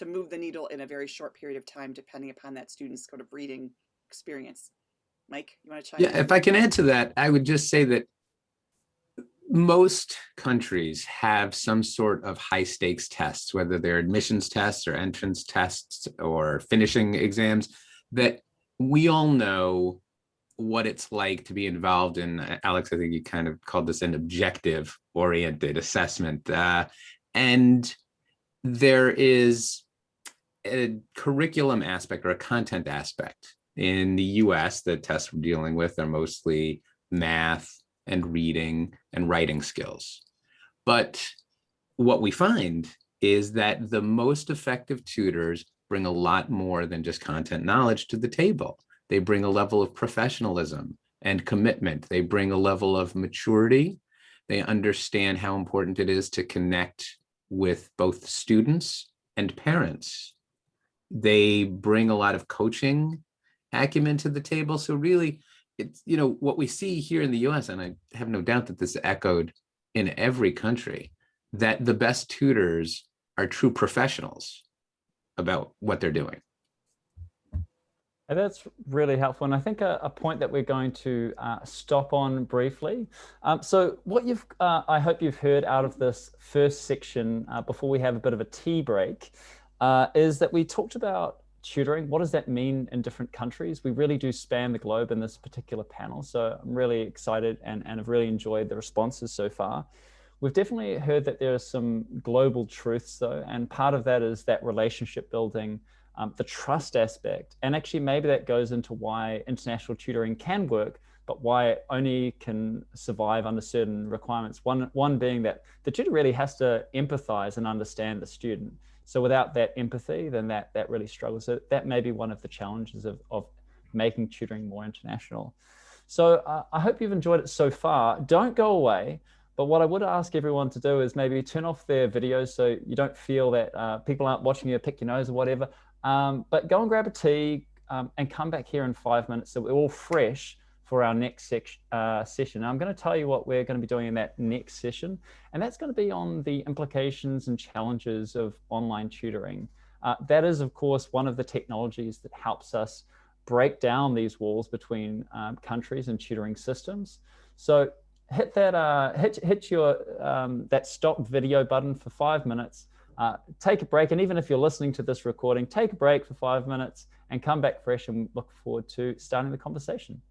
move the needle in a very short period of time, depending upon that student's sort of reading experience. Mike, you want to chime in? Yeah, if I can add to that, I would just say that most countries have some sort of high stakes tests, whether they're admissions tests or entrance tests or finishing exams, that we all know what it's like to be involved in. Alex, I think you kind of called this an objective oriented assessment. And there is a curriculum aspect or a content aspect. In the US, the tests we're dealing with are mostly math and reading and writing skills. But what we find is that the most effective tutors bring a lot more than just content knowledge to the table. They bring a level of professionalism and commitment. They bring a level of maturity. They understand how important it is to connect with both students and parents. They bring a lot of coaching acumen to the table. So really, it's, you know, what we see here in the US, and I have no doubt that this is echoed in every country, that the best tutors are true professionals about what they're doing. And that's really helpful. And I think a point that we're going to stop on briefly. So what I hope you've heard out of this first section before we have a bit of a tea break is that we talked about tutoring. What does that mean in different countries? We really do span the globe in this particular panel. So I'm really excited and have really enjoyed the responses so far. We've definitely heard that there are some global truths though, and part of that is that relationship building, the trust aspect, and actually maybe that goes into why international tutoring can work, but why it only can survive under certain requirements. One being that the tutor really has to empathize and understand the student. So without that empathy, then that really struggles. So that may be one of the challenges of making tutoring more international. So I hope you've enjoyed it so far. Don't go away. But what I would ask everyone to do is maybe turn off their videos so you don't feel that people aren't watching you, pick your nose or whatever. But go and grab a tea and come back here in 5 minutes so we're all fresh for our next session. I'm going to tell you what we're going to be doing in that next session, and that's going to be on the implications and challenges of online tutoring. That is, of course, one of the technologies that helps us break down these walls between countries and tutoring systems. So hit that hit your that stop video button for 5 minutes. Take a break, and even if you're listening to this recording, take a break for 5 minutes and come back fresh, and look forward to starting the conversation.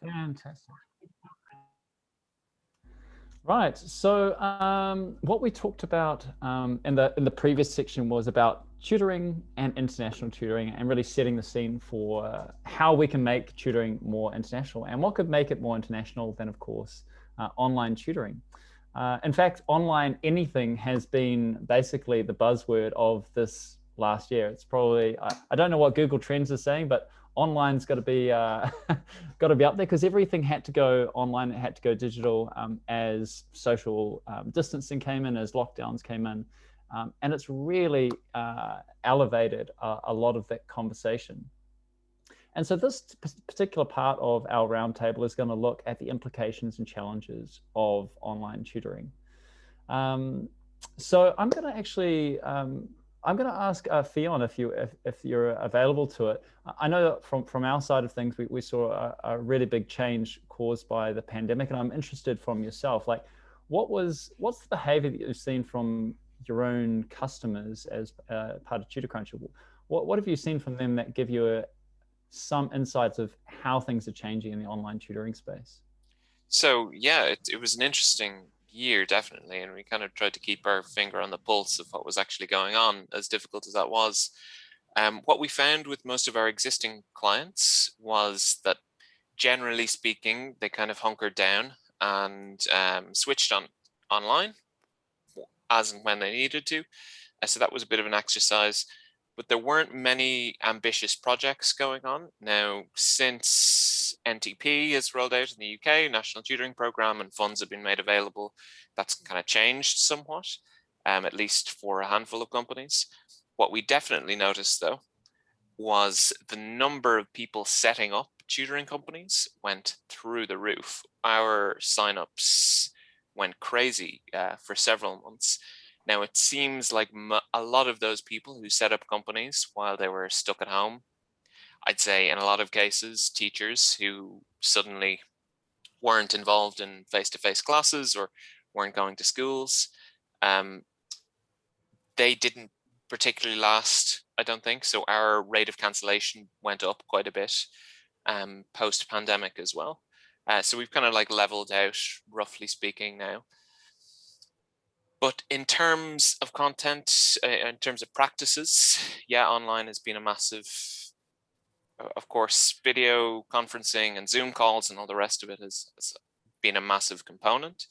Fantastic. Right. So what we talked about in the previous section was about tutoring and international tutoring, and really setting the scene for how we can make tutoring more international. And what could make it more international than, of course, online tutoring. In fact, online anything has been basically the buzzword of this last year. It's probably, I don't know what Google Trends is saying, but online's got to be up there, because everything had to go online. It had to go digital as social distancing came in, as lockdowns came in, and it's really elevated a lot of that conversation. And so this particular part of our roundtable is going to look at the implications and challenges of online tutoring. So I'm going to actually I'm going to ask Fionn if you're available to it. I know that from our side of things, we saw a really big change caused by the pandemic, and I'm interested from yourself, like what's the behavior that you've seen from your own customers as part of TutorCruncher. What have you seen from them that give you some insights of how things are changing in the online tutoring space? So yeah, it was an interesting year, definitely, and we kind of tried to keep our finger on the pulse of what was actually going on, as difficult as that was. What we found with most of our existing clients was that, generally speaking, they kind of hunkered down and switched online as and when they needed to. So that was a bit of an exercise, but there weren't many ambitious projects going on. Now, since NTP has rolled out in the UK, National Tutoring Programme, and funds have been made available, that's kind of changed somewhat, at least for a handful of companies. What we definitely noticed, though, was the number of people setting up tutoring companies went through the roof. Our signups went crazy for several months. Now, it seems like a lot of those people who set up companies while they were stuck at home, I'd say in a lot of cases, teachers who suddenly weren't involved in face-to-face classes or weren't going to schools, they didn't particularly last, I don't think. So our rate of cancellation went up quite a bit post-pandemic as well. So we've kind of like leveled out, roughly speaking, now. But in terms of content, in terms of practices, yeah, online has been a massive, of course, video conferencing and Zoom calls and all the rest of it has been a massive component.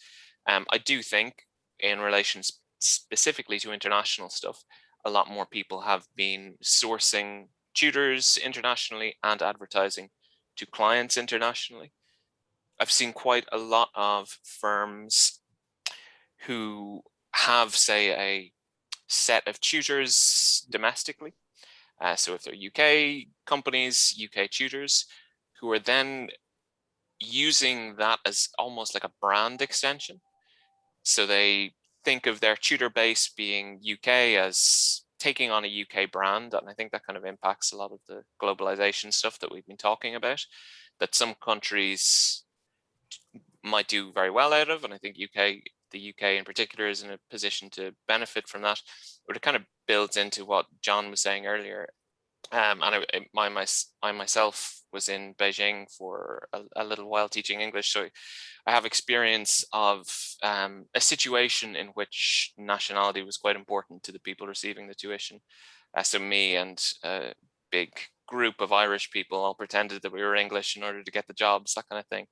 I do think in relation specifically to international stuff, a lot more people have been sourcing tutors internationally and advertising to clients internationally. I've seen quite a lot of firms who have, say, a set of tutors domestically. So if they're UK companies, UK tutors, who are then using that as almost like a brand extension. So they think of their tutor base being UK as taking on a UK brand. And I think that kind of impacts a lot of the globalization stuff that we've been talking about, that some countries might do very well out of. And I think the UK in particular is in a position to benefit from that, but it kind of builds into what John was saying earlier. And I myself was in Beijing for a little while teaching English, so I have experience of a situation in which nationality was quite important to the people receiving the tuition. So me and a big group of Irish people all pretended that we were English in order to get the jobs, that kind of thing.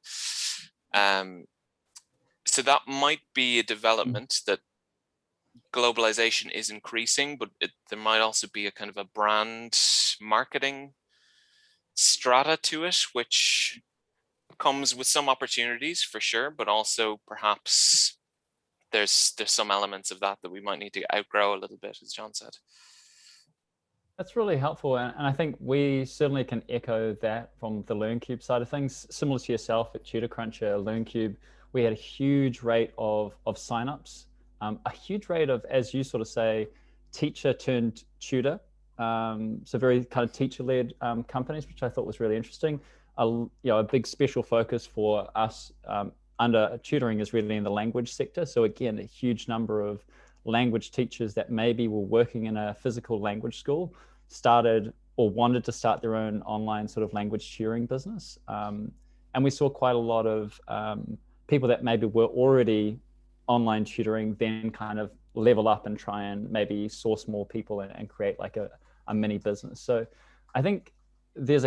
So that might be a development, that globalization is increasing, but there might also be a kind of a brand marketing strata to it, which comes with some opportunities for sure, but also perhaps there's some elements of that we might need to outgrow a little bit, as John said. That's really helpful, and I think we certainly can echo that from the LearnCube side of things. Similar to yourself at TutorCruncher, LearnCube, we had a huge rate of signups, a huge rate of, as you sort of say, teacher turned tutor. So very kind of teacher-led companies, which I thought was really interesting. A big special focus for us under tutoring is really in the language sector. So again, a huge number of language teachers that maybe were working in a physical language school started or wanted to start their own online sort of language tutoring business. And we saw quite a lot of people that maybe were already online tutoring then kind of level up and try and maybe source more people and create like a mini business. So I think there's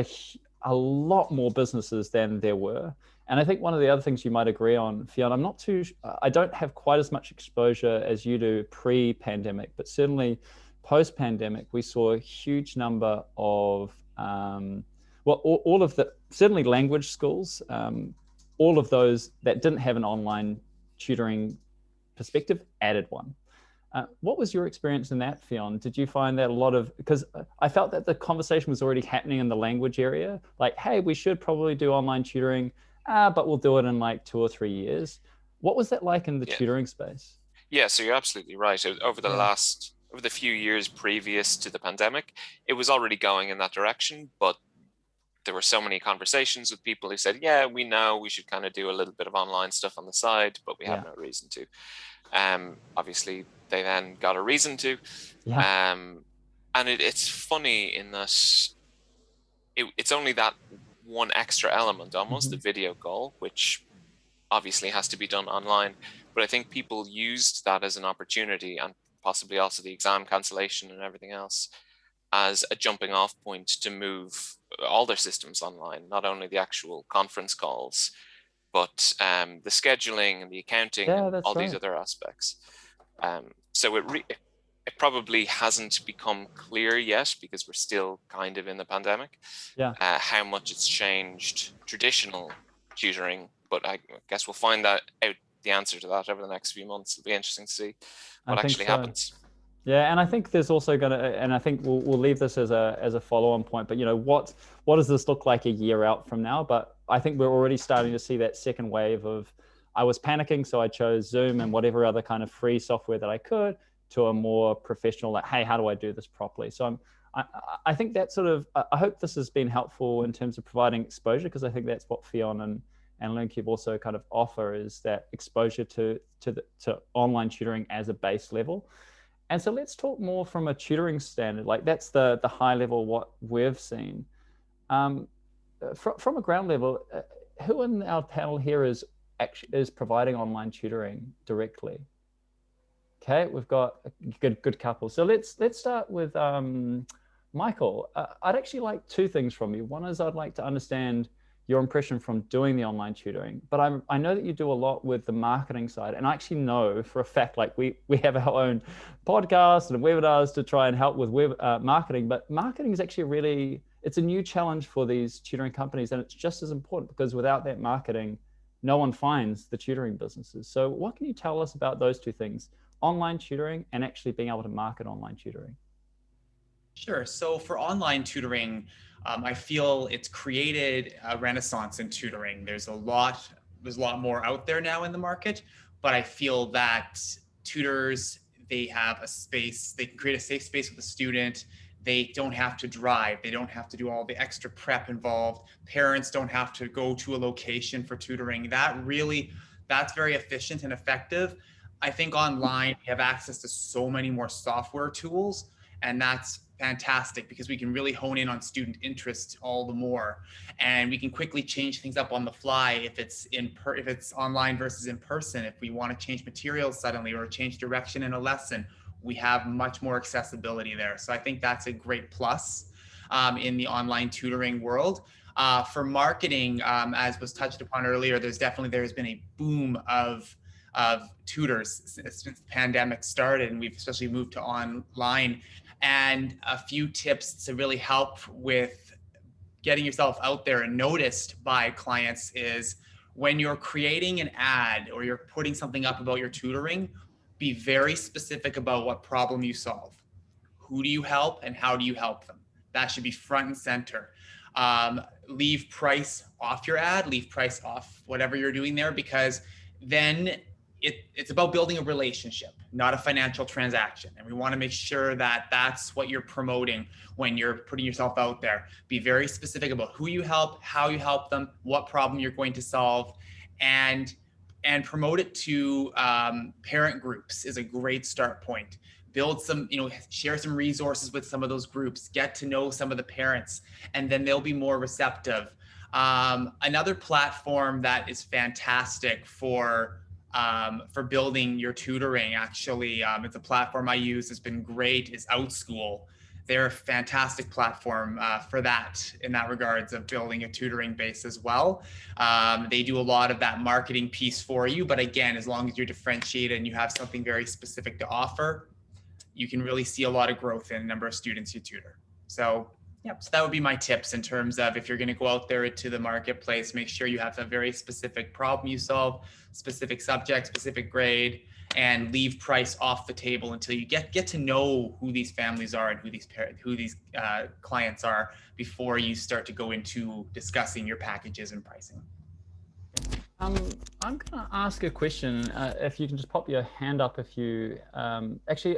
a lot more businesses than there were. And I think one of the other things you might agree on, Fionn, I don't have quite as much exposure as you do pre-pandemic, but certainly post-pandemic, we saw a huge number of, all of the, certainly language schools, all of those that didn't have an online tutoring perspective added one. What was your experience in that, Fionn? Did you find that because I felt that the conversation was already happening in the language area, like, hey, we should probably do online tutoring, but we'll do it in like 2 or 3 years. What was that like in the tutoring space? Yeah, so you're absolutely right. Over the few years previous to the pandemic, it was already going in that direction, but there were so many conversations with people who said, yeah, we know we should kind of do a little bit of online stuff on the side, but we have no reason to. Obviously, they then got a reason to. Yeah. And it's funny in that it's only that one extra element, almost the video call, which obviously has to be done online. But I think people used that as an opportunity, and possibly also the exam cancellation and everything else, as a jumping off point to move all their systems online, not only the actual conference calls, but the scheduling and the accounting and all these other aspects. So it probably hasn't become clear yet, because we're still kind of in the pandemic, how much it's changed traditional tutoring. But I guess we'll find that out, the answer to that, over the next few months. It'll be interesting to see what actually happens. Yeah, and I think there's also going to, and I think we'll leave this as a follow-on point, but what does this look like a year out from now? But I think we're already starting to see that second wave of, I was panicking, so I chose Zoom and whatever other kind of free software that I could, to a more professional, like, hey, how do I do this properly? So I think that sort of, I hope this has been helpful in terms of providing exposure, because I think that's what Fionn and LearnCube also kind of offer, is that exposure to online tutoring as a base level. And so let's talk more from a tutoring standard. Like, that's the high level, what we've seen. From a ground level, who in our panel here is providing online tutoring directly? Okay, we've got a good couple. So let's start with Michael. I'd actually like two things from you. One is I'd like to understand your impression from doing the online tutoring, but I know that you do a lot with the marketing side, and I actually know for a fact, like we have our own podcast and webinars to try and help with web marketing, but marketing is actually it's a new challenge for these tutoring companies, and it's just as important, because without that marketing, no one finds the tutoring businesses. So what can you tell us about those two things, online tutoring and actually being able to market online tutoring? Sure. So for online tutoring, I feel it's created a renaissance in tutoring. There's a lot more out there now in the market, but I feel that tutors, they have a space, they can create a safe space with the student. They don't have to drive. They don't have to do all the extra prep involved. Parents don't have to go to a location for tutoring. That's very efficient and effective. I think online we have access to so many more software tools, and that's fantastic, because we can really hone in on student interest all the more, and we can quickly change things up on the fly if it's online versus in person. If we want to change materials suddenly or change direction in a lesson, we have much more accessibility there. So I think that's a great plus in the online tutoring world. For marketing, as was touched upon earlier, there's been a boom of tutors since the pandemic started, and we've especially moved to online. And a few tips to really help with getting yourself out there and noticed by clients is, when you're creating an ad or you're putting something up about your tutoring, be very specific about what problem you solve. Who do you help and how do you help them? That should be front and center. Leave price off your ad, leave price off whatever you're doing there, because then it's about building a relationship, not a financial transaction. And we want to make sure that that's what you're promoting when you're putting yourself out there. Be very specific about who you help, how you help them, what problem you're going to solve, and promote it to parent groups is a great start point. Build some, share some resources with some of those groups, get to know some of the parents, and then they'll be more receptive. Another platform that is fantastic for building your tutoring, actually, it's a platform I use, it's been great, is OutSchool. They're a fantastic platform for that, in that regards of building a tutoring base as well. They do a lot of that marketing piece for you, but again, as long as you're differentiated and you have something very specific to offer, you can really see a lot of growth in the number of students you tutor. So that would be my tips in terms of, if you're going to go out there to the marketplace, make sure you have a very specific problem you solve, specific subject, specific grade, and leave price off the table until you get to know who these families are and who these clients are before you start to go into discussing your packages and pricing. I'm going to ask a question. If you can just pop your hand up if you, actually,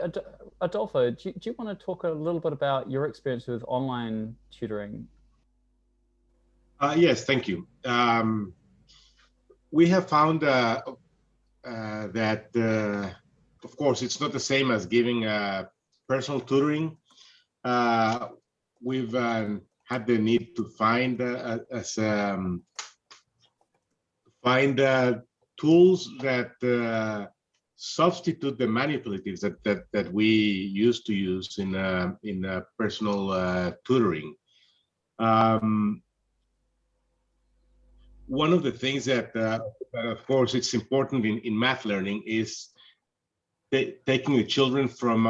Adolfo, do you want to talk a little bit about your experience with online tutoring? Yes, thank you. We have found that of course, it's not the same as giving personal tutoring. We've had the need to find tools that substitute the manipulatives that we used to use in personal tutoring. One of the things that of course, it's important in math learning is taking the children from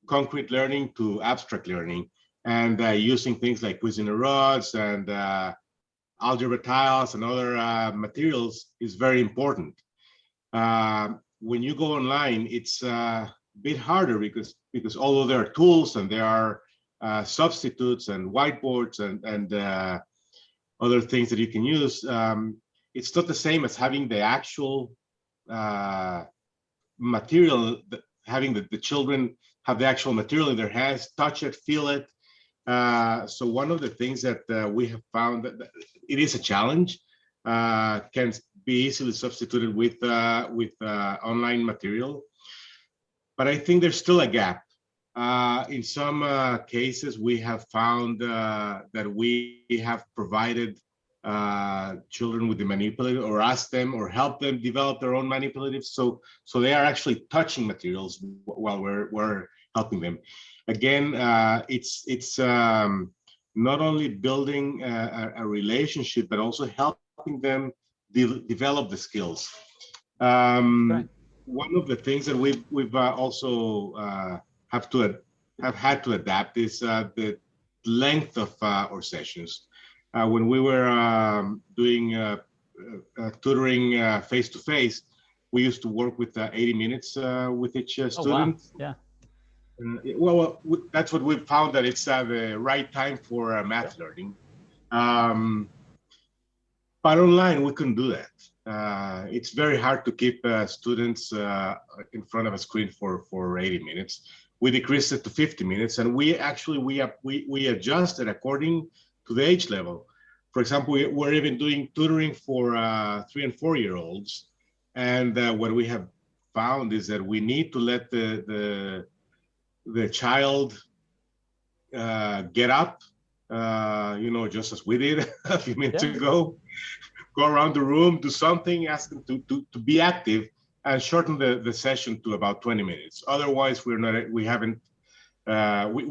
concrete learning to abstract learning, and using things like Cuisinart rods and algebra tiles and other materials is very important. When you go online, it's a bit harder because although there are tools and there are substitutes and whiteboards and other things that you can use, it's not the same as having the actual material, having the children have the actual material in their hands, touch it, feel it. So one of the things that we have found that it is a challenge, can be easily substituted with online material, but I think there's still a gap. In some cases, we have found that we have provided children with the manipulative, or asked them or helped them develop their own manipulatives. So they are actually touching materials while we're helping them. Again, it's not only building a relationship, but also helping them develop the skills. Right. One of the things that we've also have had to adapt is the length of our sessions. When we were doing tutoring face-to-face, we used to work with 80 minutes with each student. Oh, wow. Yeah. Well, that's what we've found, that it's the right time for math learning. But online, we couldn't do that. It's very hard to keep students in front of a screen for 80 minutes. We decreased it to 50 minutes, and we adjusted according to the age level. For example, we're even doing tutoring for 3 and 4 year olds. And what we have found is that we need to let the child get up, just as we did a few minutes ago, go around the room, do something, ask them to be active, and shorten the session to about 20 minutes. Otherwise, we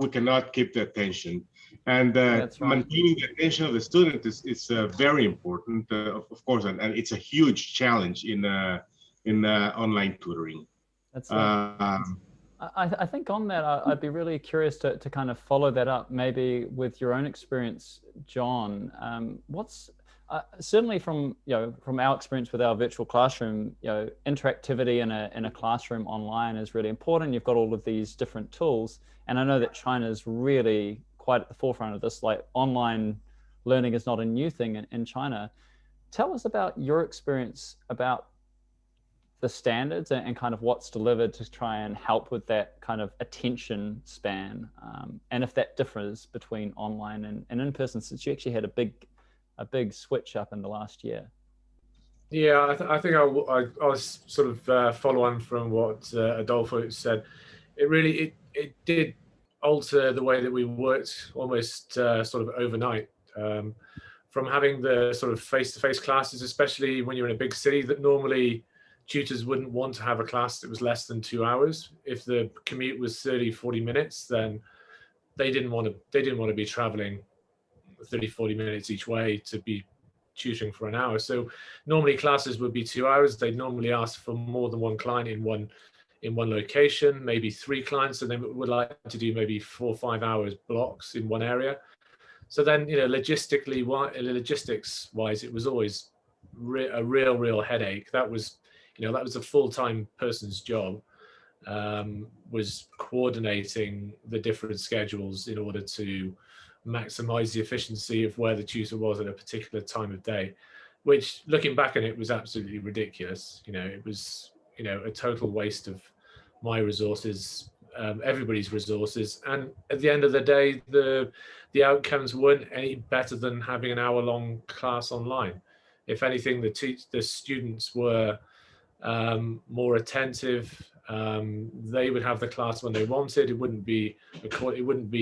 cannot keep the attention. And maintaining the attention of the student is very important, of course, and it's a huge challenge in online tutoring. That's right. I think on that, I'd be really curious to kind of follow that up, maybe with your own experience, John. What's certainly from our experience with our virtual classroom, interactivity in a classroom online is really important. You've got all of these different tools, and I know that China's really quite at the forefront of this. Like, online learning is not a new thing in China. Tell us about your experience about the standards and kind of what's delivered to try and help with that kind of attention span, and if that differs between online and in person, since you actually had a big switch up in the last year. Yeah, I think I was sort of follow on from what Adolfo said. It did alter the way that we worked almost sort of overnight. From having the sort of face-to-face classes, especially when you're in a big city, that normally tutors wouldn't want to have a class that was less than 2 hours. If the commute was 30-40 minutes, then they didn't want to be traveling 30-40 minutes each way to be tutoring for an hour. So normally classes would be 2 hours. They'd normally ask for more than one client in one location, maybe 3 clients, and they would like to do maybe 4 or 5 hours blocks in one area. So then, logistics wise, it was always a real headache. That was a full-time person's job, was coordinating the different schedules in order to maximize the efficiency of where the tutor was at a particular time of day, which, looking back on it, was absolutely ridiculous. It was a total waste of my resources, everybody's resources, and at the end of the day, the outcomes weren't any better than having an hour-long class online. If anything, the students were more attentive, They would have the class when they wanted. It wouldn't be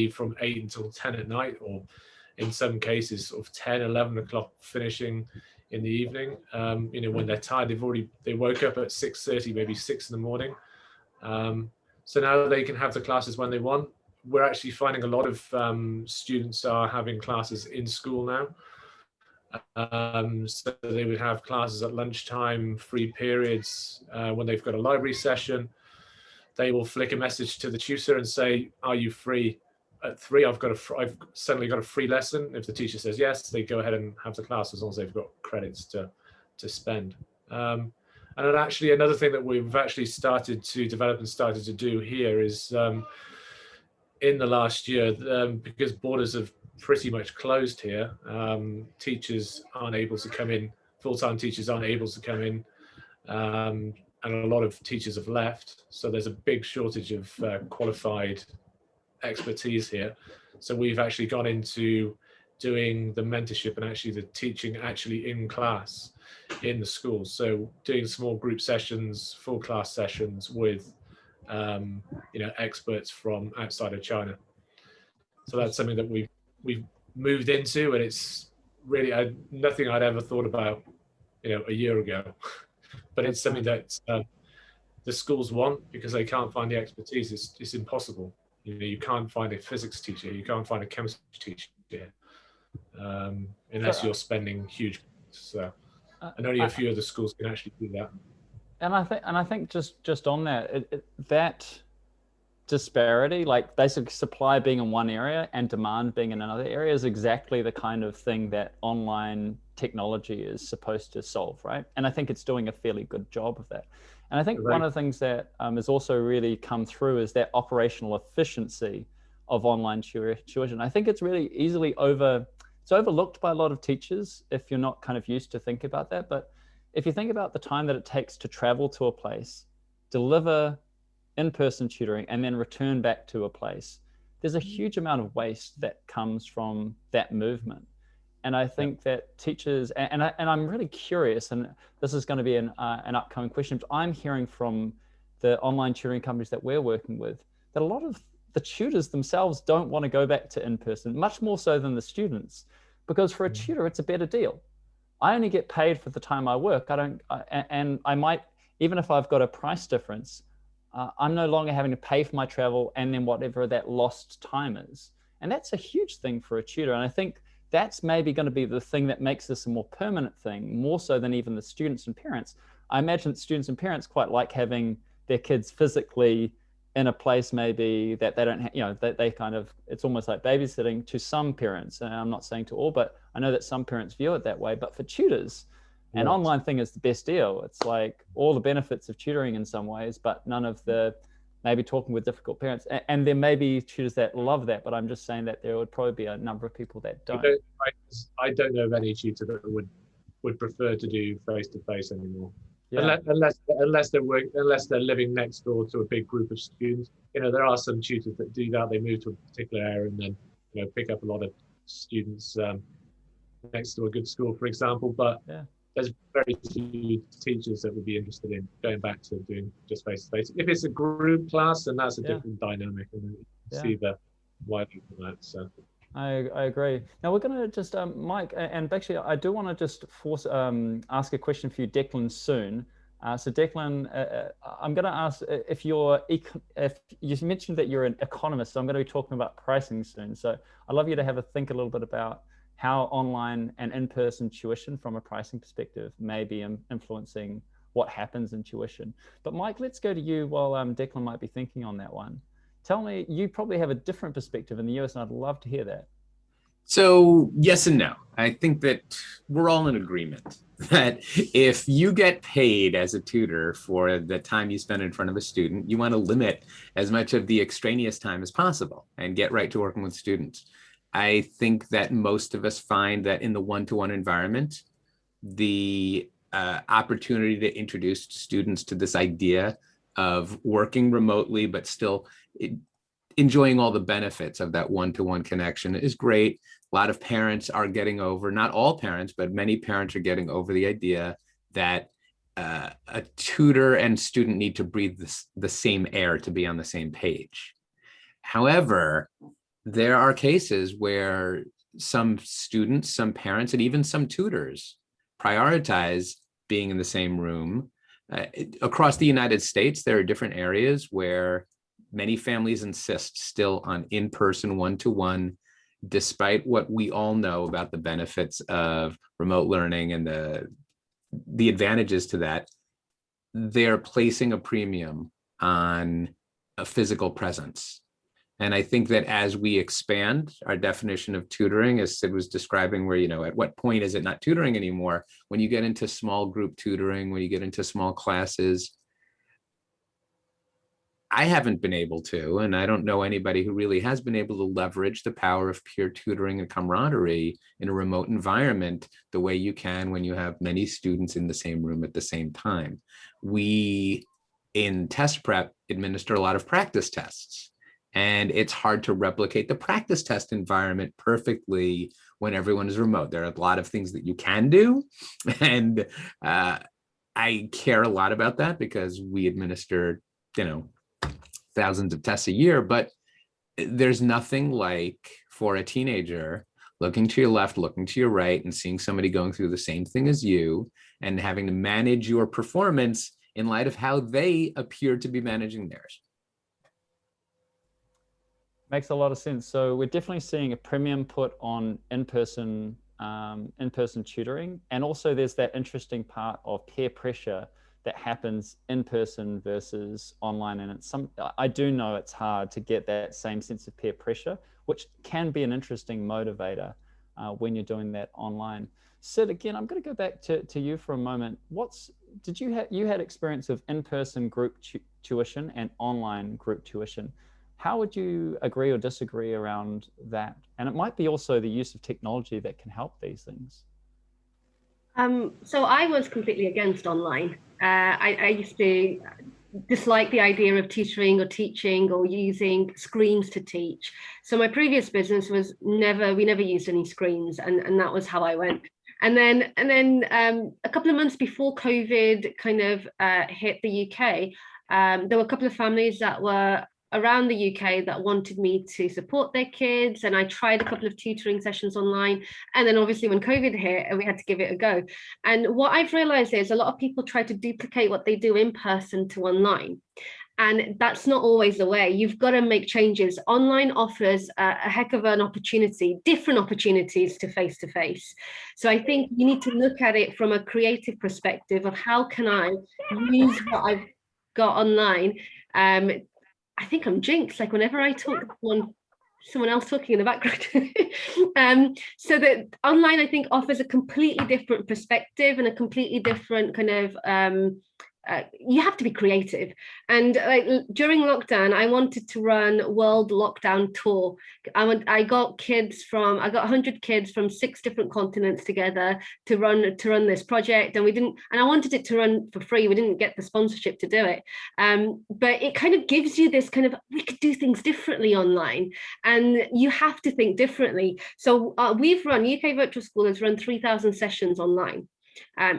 from 8 until 10 at night, or in some cases sort of 10, 11 o'clock finishing in the evening. You know, when they're tired, they woke up at 6:30, maybe 6 in the morning. So now they can have the classes when they want. We're actually finding a lot of students are having classes in school now. So they would have classes at lunchtime, free periods. When they've got a library session, they will flick a message to the tutor and say, "Are you free at 3? I've suddenly got a free lesson." If the teacher says yes, they go ahead and have the class as long as they've got credits to spend. And then actually another thing that we've actually started to develop and started to do here is in the last year, because borders have pretty much closed here, teachers aren't able to come in, full-time teachers aren't able to come in, and a lot of teachers have left. So there's a big shortage of qualified expertise here. So we've actually gone into doing the mentorship and actually the teaching actually in class in the school. So doing small group sessions, full class sessions with you know, experts from outside of China. So that's something that we've moved into, and it's really nothing I'd ever thought about, you know, a year ago. But it's something that the schools want because they can't find the expertise. It's impossible. You know, you can't find a physics teacher, you can't find a chemistry teacher unless you're spending huge. So, and only a few of the schools can actually do that. And I think just on that, that disparity, like basically supply being in one area and demand being in another area, is exactly the kind of thing that online technology is supposed to solve, right? And I think it's doing a fairly good job of that. And I think one of the things that has also really come through is that operational efficiency of online tuition. I think it's really easily overlooked by a lot of teachers if you're not kind of used to think about that. But if you think about the time that it takes to travel to a place, deliver in-person tutoring, and then return back to a place, there's a huge amount of waste that comes from that movement. And I think that teachers, and I'm really curious, and this is going to be an upcoming question, but I'm hearing from the online tutoring companies that we're working with that a lot of the tutors themselves don't want to go back to in-person, much more so than the students, because for a tutor, it's a better deal. I only get paid for the time I work. And I might, even if I've got a price difference, I'm no longer having to pay for my travel and then whatever that lost time is. And that's a huge thing for a tutor. And I think that's maybe going to be the thing that makes this a more permanent thing, more so than even the students and parents. I imagine that students and parents quite like having their kids physically in a place maybe that they don't, you know, that they kind of, it's almost like babysitting to some parents. And I'm not saying to all, but I know that some parents view it that way. But for tutors, an online thing is the best deal. It's like all the benefits of tutoring in some ways, but none of the maybe talking with difficult parents. And there may be tutors that love that, but I'm just saying that there would probably be a number of people that don't. I don't know of any tutor that would prefer to do face-to-face anymore. Yeah. Unless they're living next door to a big group of students. You know, there are some tutors that do that. They move to a particular area and then, you know, pick up a lot of students next to a good school, for example. But there's very few teachers that would be interested in going back to doing just face-to-face. If it's a group class, then that's a different dynamic, and you see the widening of that. So. I agree. Now we're going to just, Mike, and actually I do want to just ask a question for you, Declan, soon. So Declan, I'm going to ask if you mentioned that you're an economist, so I'm going to be talking about pricing soon. So I'd love you to think a little bit about how online and in-person tuition from a pricing perspective may be influencing what happens in tuition. But Mike, let's go to you while Declan might be thinking on that one. Tell me, you probably have a different perspective in the US, and I'd love to hear that. So yes and no. I think that we're all in agreement that if you get paid as a tutor for the time you spend in front of a student, you want to limit as much of the extraneous time as possible and get right to working with students. I think that most of us find that in the one-to-one environment, the opportunity to introduce students to this idea of working remotely, but still enjoying all the benefits of that one-to-one connection is great. A lot of parents are getting over, not all parents, but many parents are getting over the idea that a tutor and student need to breathe the same air to be on the same page. However, there are cases where some students, some parents, and even some tutors prioritize being in the same room. Across the United States, there are different areas where many families insist still on in-person one-to-one, despite what we all know about the benefits of remote learning and the advantages to that. They're placing a premium on a physical presence. And I think that as we expand our definition of tutoring, as Sid was describing, where, at what point is it not tutoring anymore? When you get into small group tutoring, when you get into small classes, I haven't been able to, and I don't know anybody who really has been able to leverage the power of peer tutoring and camaraderie in a remote environment the way you can when you have many students in the same room at the same time. We, in test prep, administer a lot of practice tests, and it's hard to replicate the practice test environment perfectly when everyone is remote. There are a lot of things that you can do, and I care a lot about that because we administer, thousands of tests a year, but there's nothing like for a teenager looking to your left, looking to your right, and seeing somebody going through the same thing as you and having to manage your performance in light of how they appear to be managing theirs. Makes a lot of sense. So we're definitely seeing a premium put on in-person tutoring. And also there's that interesting part of peer pressure that happens in person versus online. And I do know it's hard to get that same sense of peer pressure, which can be an interesting motivator when you're doing that online. Sid, again, I'm going to go back to you for a moment. You had experience of in-person group tuition and online group tuition. How would you agree or disagree around that? And it might be also the use of technology that can help these things. So I was completely against online. I used to dislike the idea of tutoring or teaching or using screens to teach. So my previous business was we never used any screens, and that was how I went. And then a couple of months before COVID kind of hit the UK, there were a couple of families that were around the UK that wanted me to support their kids, and I tried a couple of tutoring sessions online. And then obviously when COVID hit, we had to give it a go. And what I've realized is a lot of people try to duplicate what they do in person to online. And that's not always the way. You've got to make changes. Online offers a heck of an opportunity, different opportunities to face-to-face. So I think you need to look at it from a creative perspective of how can I use what I've got online. I think I'm jinxed, like whenever I talk to someone else talking in the background. So that online, I think, offers a completely different perspective and a completely different kind of, you have to be creative. And during lockdown, I wanted to run World Lockdown Tour. I got 100 kids from 6 different continents together to run this project, and I wanted it to run for free. We didn't get the sponsorship to do it, but it kind of gives you this kind of, we could do things differently online, and you have to think differently. So we've run, UK Virtual School has run 3,000 sessions online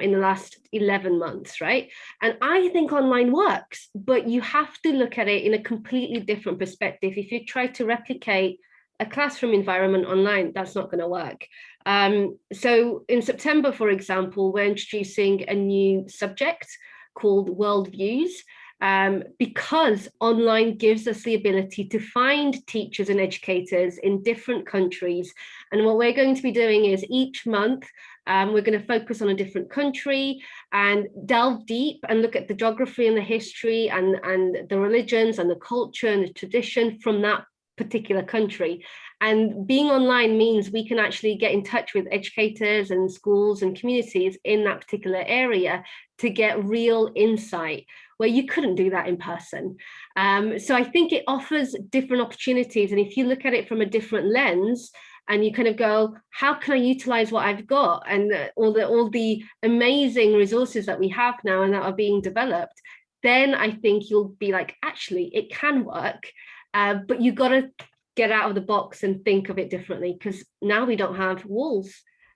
in the last 11 months, right? And I think online works, but you have to look at it in a completely different perspective. If you try to replicate a classroom environment online, that's not going to work. So in September, for example, we're introducing a new subject called Worldviews, because online gives us the ability to find teachers and educators in different countries. And what we're going to be doing is each month, we're going to focus on a different country and delve deep and look at the geography and the history and the religions and the culture and the tradition from that particular country. And being online means we can actually get in touch with educators and schools and communities in that particular area to get real insight where you couldn't do that in person. So I think it offers different opportunities. And if you look at it from a different lens, and you kind of go, how can I utilize what I've got and all the amazing resources that we have now and that are being developed, then I think you'll be like, actually, it can work, but you've got to get out of the box and think of it differently, because now we don't have walls.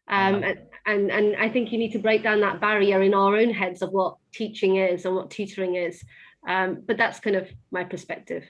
And I think you need to break down that barrier in our own heads of what teaching is and what tutoring is. But that's kind of my perspective.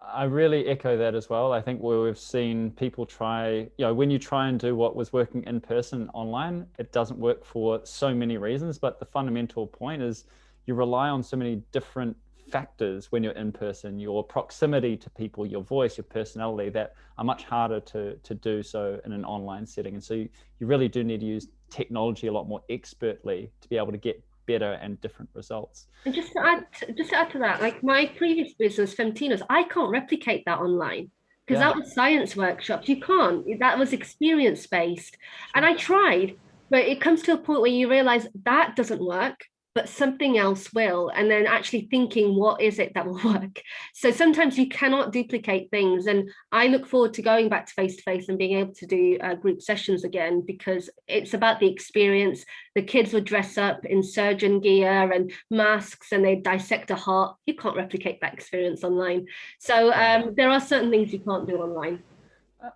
I really echo that as well. I think where we've seen people try, when you try and do what was working in person online, it doesn't work for so many reasons. But the fundamental point is you rely on so many different factors when you're in person, your proximity to people, your voice, your personality, that are much harder to do so in an online setting. And so you really do need to use technology a lot more expertly to be able to get better and different results. And just to add to that, like my previous business, Femtinos, I can't replicate that online because that was science workshops. You can't. That was experience based, and I tried, but it comes to a point where you realize that doesn't work, but something else will, and then actually thinking, what is it that will work? So sometimes you cannot duplicate things, and I look forward to going back to face-to-face and being able to do group sessions again, because it's about the experience. The kids would dress up in surgeon gear and masks, and they dissect a heart. You can't replicate that experience online. So there are certain things you can't do online.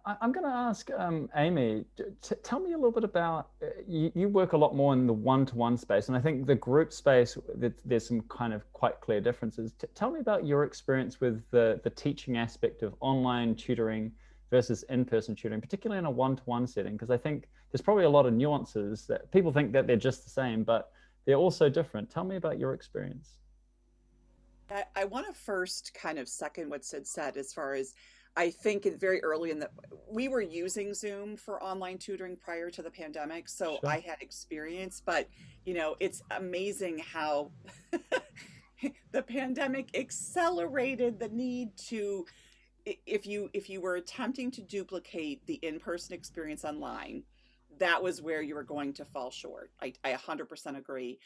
I'm going to ask Amy, tell me a little bit about, you work a lot more in the one-to-one space, and I think the group space, there's some kind of quite clear differences. Tell me about your experience with the teaching aspect of online tutoring versus in-person tutoring, particularly in a one-to-one setting, because I think there's probably a lot of nuances that people think that they're just the same, but they're also different. Tell me about your experience. I want to first kind of second what Sid said as far as, I think very early in we were using Zoom for online tutoring prior to the pandemic. So I had experience, but it's amazing how the pandemic accelerated the need to, if you were attempting to duplicate the in-person experience online, that was where you were going to fall short. I 100% agree.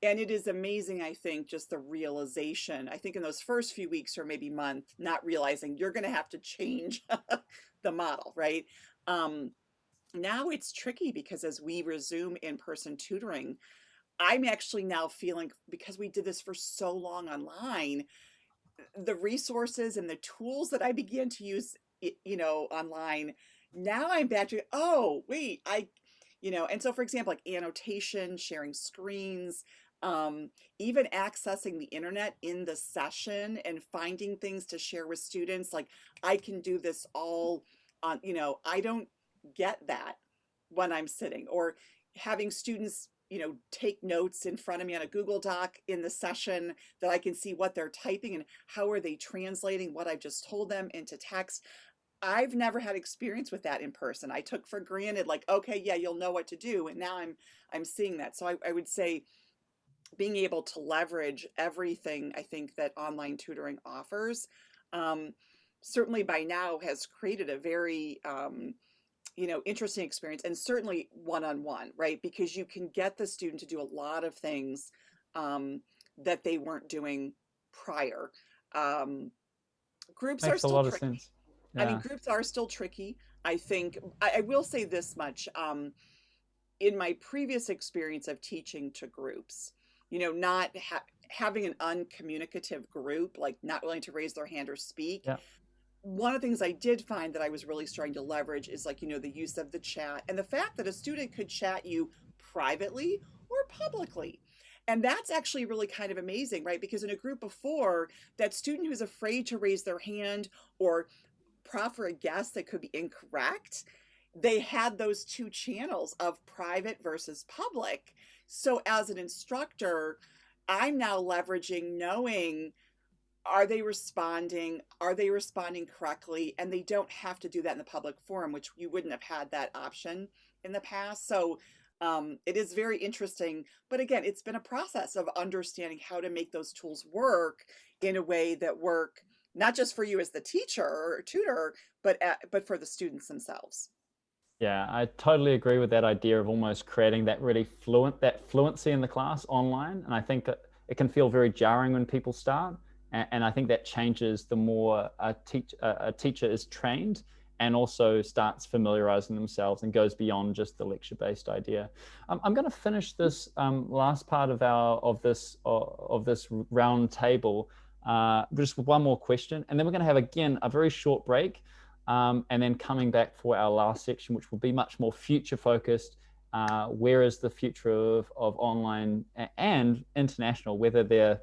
And it is amazing, I think, just the realization, I think in those first few weeks or maybe month, not realizing you're going to have to change the model, right? Now it's tricky because as we resume in-person tutoring, I'm actually now feeling, because we did this for so long online, the resources and the tools that I began to use, online, now I'm back to, oh, wait, and so for example, like annotation, sharing screens, even accessing the internet in the session and finding things to share with students. Like I can do this all on, I don't get that when I'm sitting, or having students, take notes in front of me on a Google Doc in the session that I can see what they're typing and how are they translating what I've just told them into text. I've never had experience with that in person. I took for granted, like, okay, yeah, you'll know what to do. And now I'm seeing that. So I would say being able to leverage everything I think that online tutoring offers, certainly by now has created a very, interesting experience, and certainly one-on-one, right? Because you can get the student to do a lot of things that they weren't doing prior. Groups are still tricky. Yeah. I mean, groups are still tricky. I think I will say this much. In my previous experience of teaching to groups, not having an uncommunicative group, like not willing to raise their hand or speak. Yeah. One of the things I did find that I was really starting to leverage is like, the use of the chat and the fact that a student could chat you privately or publicly. And that's actually really kind of amazing, right? Because in a group before, that student who's afraid to raise their hand or proffer a guess that could be incorrect, they had those two channels of private versus public. So as an instructor, I'm now leveraging knowing, are they responding correctly? And they don't have to do that in the public forum, which you wouldn't have had that option in the past. So it is very interesting. But again, it's been a process of understanding how to make those tools work in a way that work not just for you as the teacher or tutor, but for the students themselves. Yeah, I totally agree with that idea of almost creating that really fluency in the class online. And I think that it can feel very jarring when people start. And I think that changes the more a teacher is trained and also starts familiarizing themselves and goes beyond just the lecture-based idea. I'm going to finish this last part of this round table just with one more question, and then we're going to have again a very short break. and then coming back for our last section, which will be much more future focused. Where is the future of online and international, whether they're,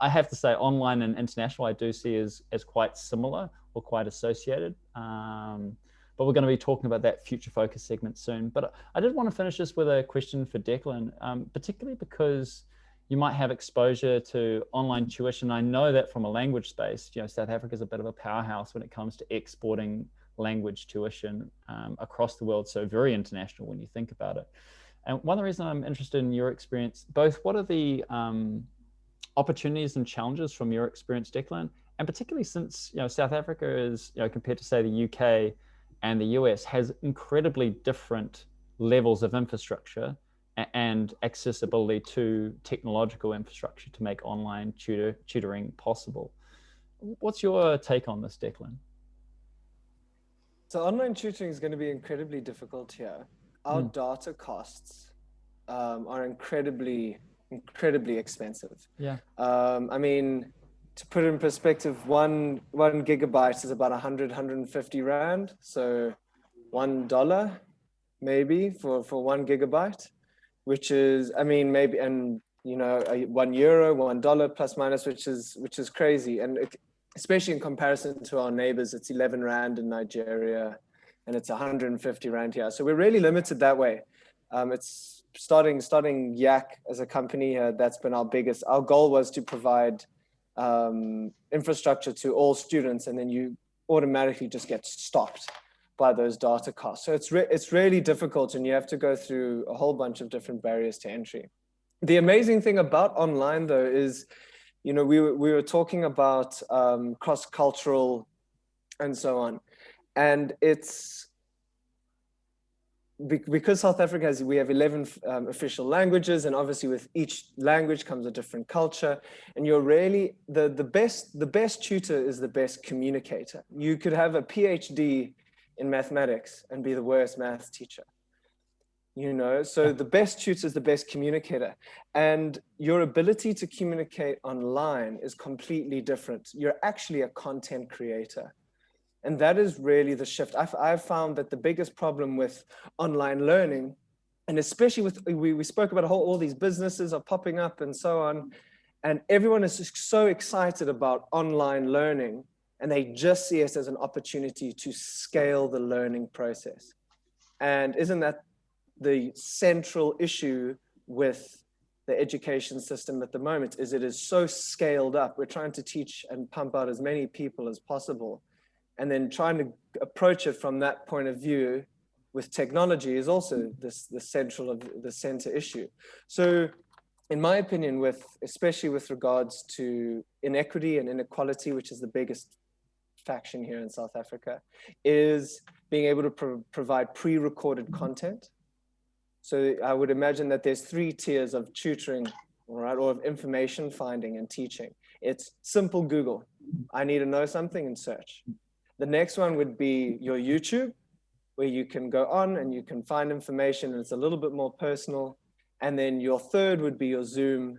I have to say online and international I do see as quite similar or quite associated. But we're going to be talking about that future focus segment soon. But I did want to finish this with a question for Declan, particularly because you might have exposure to online tuition. I know that from a language space, South Africa is a bit of a powerhouse when it comes to exporting language tuition across the world. So very international when you think about it. And one of the reasons I'm interested in your experience, both what are the opportunities and challenges from your experience, Declan, and particularly since South Africa is, compared to say the UK and the US, has incredibly different levels of infrastructure and accessibility to technological infrastructure to make online tutoring possible. What's your take on this, Declan? So online tutoring is going to be incredibly difficult here. Our data costs are incredibly expensive. Yeah. I mean, to put it in perspective, one gigabyte is about 150 Rand. So $1 maybe for 1 gigabyte, which is, I mean, maybe, and €1, $1 plus minus, which is crazy. And especially in comparison to our neighbors, it's 11 Rand in Nigeria and it's 150 Rand here. So we're really limited that way. It's starting Yak as a company, that's been our goal was to provide infrastructure to all students, and then you automatically just get stopped by those data costs. So it's really difficult, and you have to go through a whole bunch of different barriers to entry. The amazing thing about online though is, we were talking about cross-cultural and so on, and it's because South Africa we have 11 official languages, and obviously with each language comes a different culture, and you're really the best tutor is the best communicator. You could have a PhD in mathematics and be the worst math teacher. So the best tutor is the best communicator, and your ability to communicate online is completely different. You're actually a content creator. And that is really the shift. I've found that the biggest problem with online learning, and especially with, we spoke about all these businesses are popping up and so on, and everyone is just so excited about online learning, and they just see it as an opportunity to scale the learning process. And isn't that the central issue with the education system at the moment? Is it is so scaled up. We're trying to teach and pump out as many people as possible. And then trying to approach it from that point of view with technology is also the center issue. So in my opinion, especially with regards to inequity and inequality, which is the biggest faction here in South Africa, is being able to provide pre-recorded content. So I would imagine that there's 3 tiers of tutoring, or of information finding and teaching. It's simple Google. I need to know something and search. The next one would be your YouTube, where you can go on and you can find information and it's a little bit more personal. And then your third would be your Zoom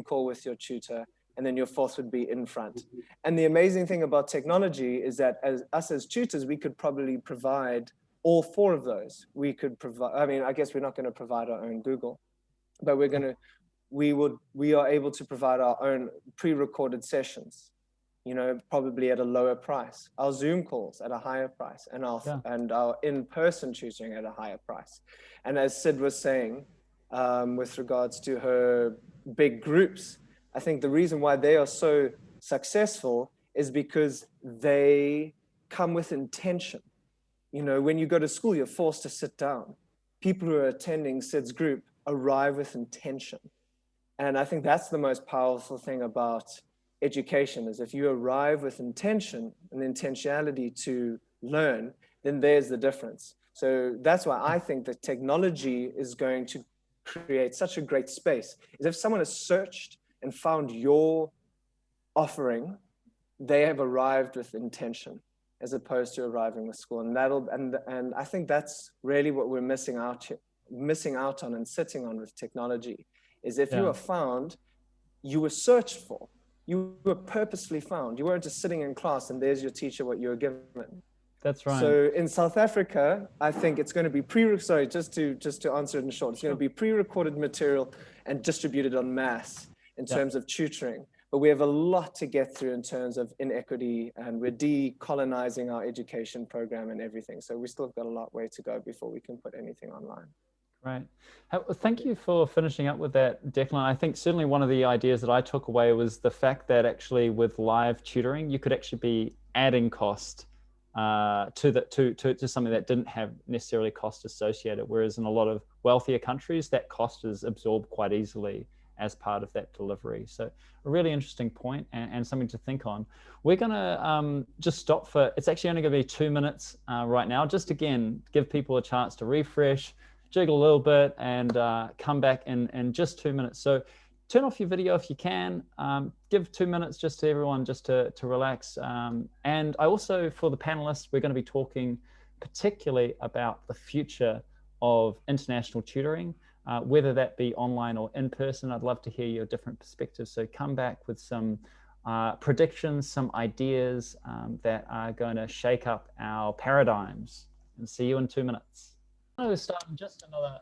call with your tutor. And then your fourth would be in front. And the amazing thing about technology is that as tutors, we could probably provide all 4 of those. We could provide, I mean, I guess we're not going to provide our own Google, but we are able to provide our own pre-recorded sessions, probably at a lower price. Our Zoom calls at a higher price, and our in-person tutoring at a higher price. And as Sid was saying, with regards to her big groups, I think the reason why they are so successful is because they come with intention. When you go to school, you're forced to sit down. People who are attending Sid's group arrive with intention. And I think that's the most powerful thing about education, is if you arrive with intention and intentionality to learn, then there's the difference. So that's why I think that technology is going to create such a great space. Is if someone has searched and found your offering, they have arrived with intention, as opposed to arriving with school. And I think that's really what we're missing out on and sitting on with technology, is if you are found, you were searched for. You were purposely found. You weren't just sitting in class and there's your teacher, what you were given. That's right. So in South Africa, I think it's going to be just to answer it in short, it's going to be pre-recorded material and distributed en masse in terms of tutoring. But we have a lot to get through in terms of inequity, and we're decolonizing our education program and everything. So we still have got a lot way to go before we can put anything online. Right. Thank you for finishing up with that, Declan. I think certainly one of the ideas that I took away was the fact that actually with live tutoring, you could actually be adding cost to something that didn't have necessarily cost associated, whereas in a lot of wealthier countries, that cost is absorbed quite easily as part of that delivery. So a really interesting point and something to think on. We're gonna just stop for, it's actually only gonna be 2 minutes right now, just again, give people a chance to refresh, jiggle a little bit, and come back in just 2 minutes. So turn off your video if you can, give 2 minutes just to everyone just to relax. And I also, for the panelists, we're gonna be talking particularly about the future of international tutoring, whether that be online or in person. I'd love to hear your different perspectives. So come back with some predictions, some ideas that are going to shake up our paradigms, and see you in 2 minutes. We'll start in just another.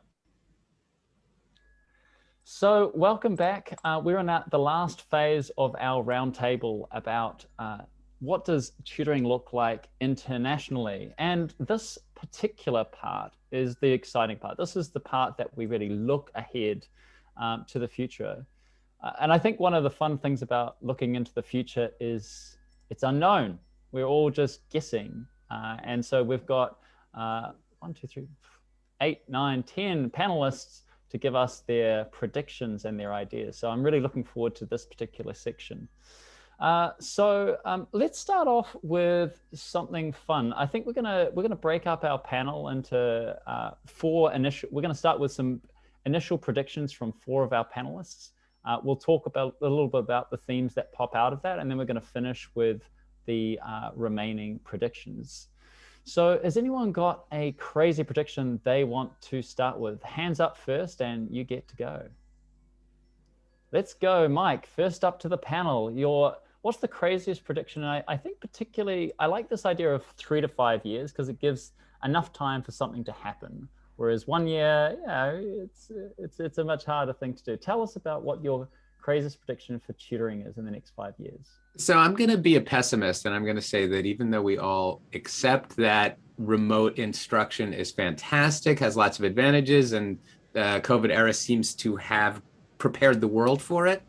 So welcome back. We're in the last phase of our roundtable about what does tutoring look like internationally? And this particular part is the exciting part. This is the part that we really look ahead to the future. And I think one of the fun things about looking into the future is it's unknown. We're all just guessing. And so we've got 1, 2, 3, 8, 9, 10 panelists to give us their predictions and their ideas. So I'm really looking forward to this particular section. Let's start off with something fun. I think we're gonna break up our panel into we're gonna start with some initial predictions from 4 of our panelists. We'll talk a little bit about the themes that pop out of that, and then we're gonna finish with the remaining predictions. So has anyone got a crazy prediction they want to start with? Hands up first and you get to go. Let's go, Mike, first up to the panel. What's the craziest prediction? I think particularly, I like this idea of 3 to 5 years because it gives enough time for something to happen. Whereas 1 year, you know, it's a much harder thing to do. Tell us about what your craziest prediction for tutoring is in the next 5 years. So I'm going to be a pessimist, and I'm going to say that even though we all accept that remote instruction is fantastic, has lots of advantages, and the COVID era seems to have prepared the world for it,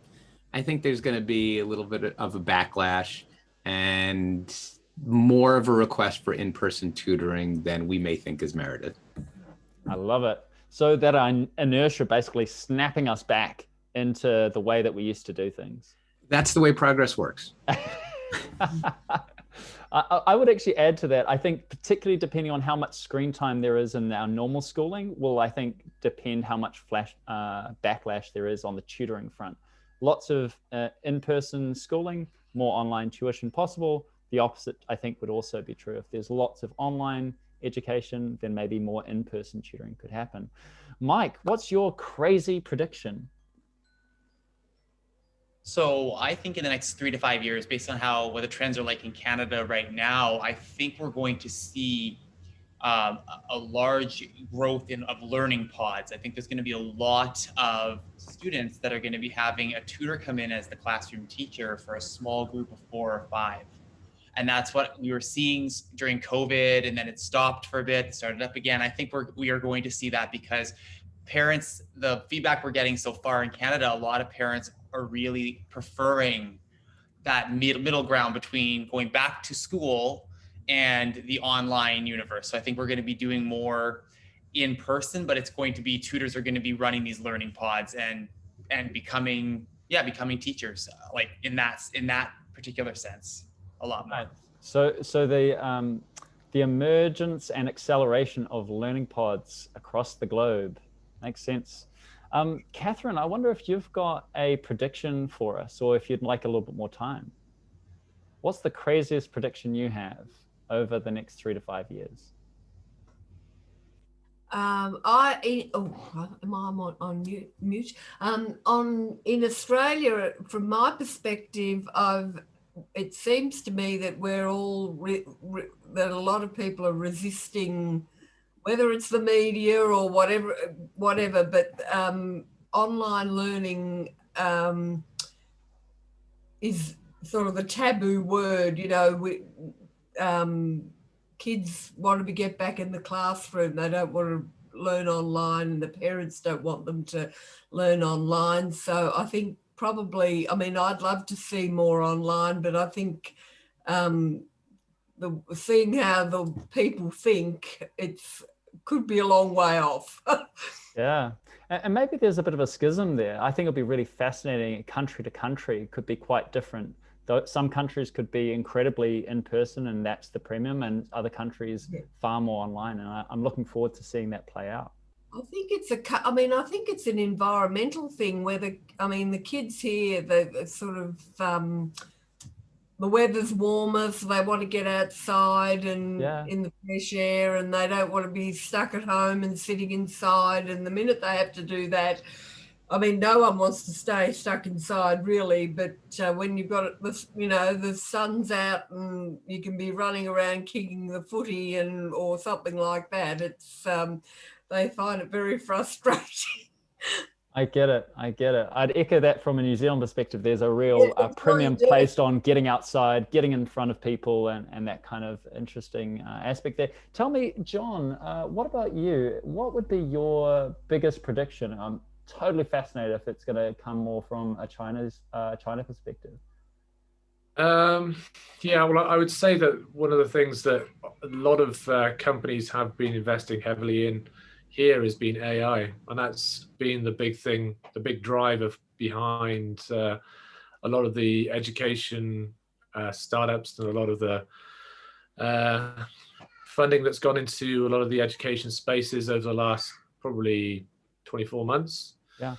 I think there's going to be a little bit of a backlash and more of a request for in-person tutoring than we may think is merited. I love it. So that inertia basically snapping us back into the way that we used to do things. That's the way progress works. I would actually add to that. I think particularly depending on how much screen time there is in our normal schooling will, I think, depend how much backlash there is on the tutoring front. Lots of in-person schooling, more online tuition possible. The opposite, I think, would also be true. If there's lots of online education, then maybe more in-person tutoring could happen. Mike, what's your crazy prediction? So I think in the next 3 to 5 years, based on what the trends are like in Canada right now, I think we're going to see a large growth of learning pods. I think there's going to be a lot of students that are going to be having a tutor come in as the classroom teacher for a small group of 4 or 5. And that's what we were seeing during COVID, and then it stopped for a bit, it started up again. I think we are going to see that because parents, the feedback we're getting so far in Canada, a lot of parents are really preferring that middle ground between going back to school and the online universe. So I think we're going to be doing more in person, but it's going to be tutors are going to be running these learning pods and becoming teachers, like in that particular sense, a lot more. Right. So the emergence and acceleration of learning pods across the globe makes sense. Catherine, I wonder if you've got a prediction for us, or if you'd like a little bit more time. What's the craziest prediction you have over the next 3 to 5 years? Am I on mute? In Australia, from my perspective, it seems to me that we're all that a lot of people are resisting, whether it's the media or whatever, but online learning is sort of the taboo word. You know, kids want to get back in the classroom. They don't want to learn online, and the parents don't want them to learn online. So I think probably, I mean, I'd love to see more online, but I think seeing how the people think, could be a long way off. Yeah. And maybe there's a bit of a schism there. I think it'll be really fascinating. Country to country could be quite different. Though some countries could be incredibly in person, and that's the premium, and other countries far more online. And I'm looking forward to seeing that play out. I think it's an environmental thing where the kids here, they sort of, the weather's warmer, so they want to get outside and in the fresh air, and they don't want to be stuck at home and sitting inside. And the minute they have to do that, I mean, no one wants to stay stuck inside really, but when you've got the sun's out and you can be running around kicking the footy or something like that, it's they find it very frustrating. I get it. I'd echo that from a New Zealand perspective. There's a real premium placed on getting outside, getting in front of people, and that kind of interesting aspect there. Tell me, John, what about you? What would be your biggest prediction? I'm totally fascinated if it's going to come more from a China perspective. Yeah, well, I would say that one of the things that a lot of companies have been investing heavily in here has been AI, and that's been the big thing, the big driver behind a lot of the education startups and a lot of the funding that's gone into a lot of the education spaces over the last probably 24 months. Yeah.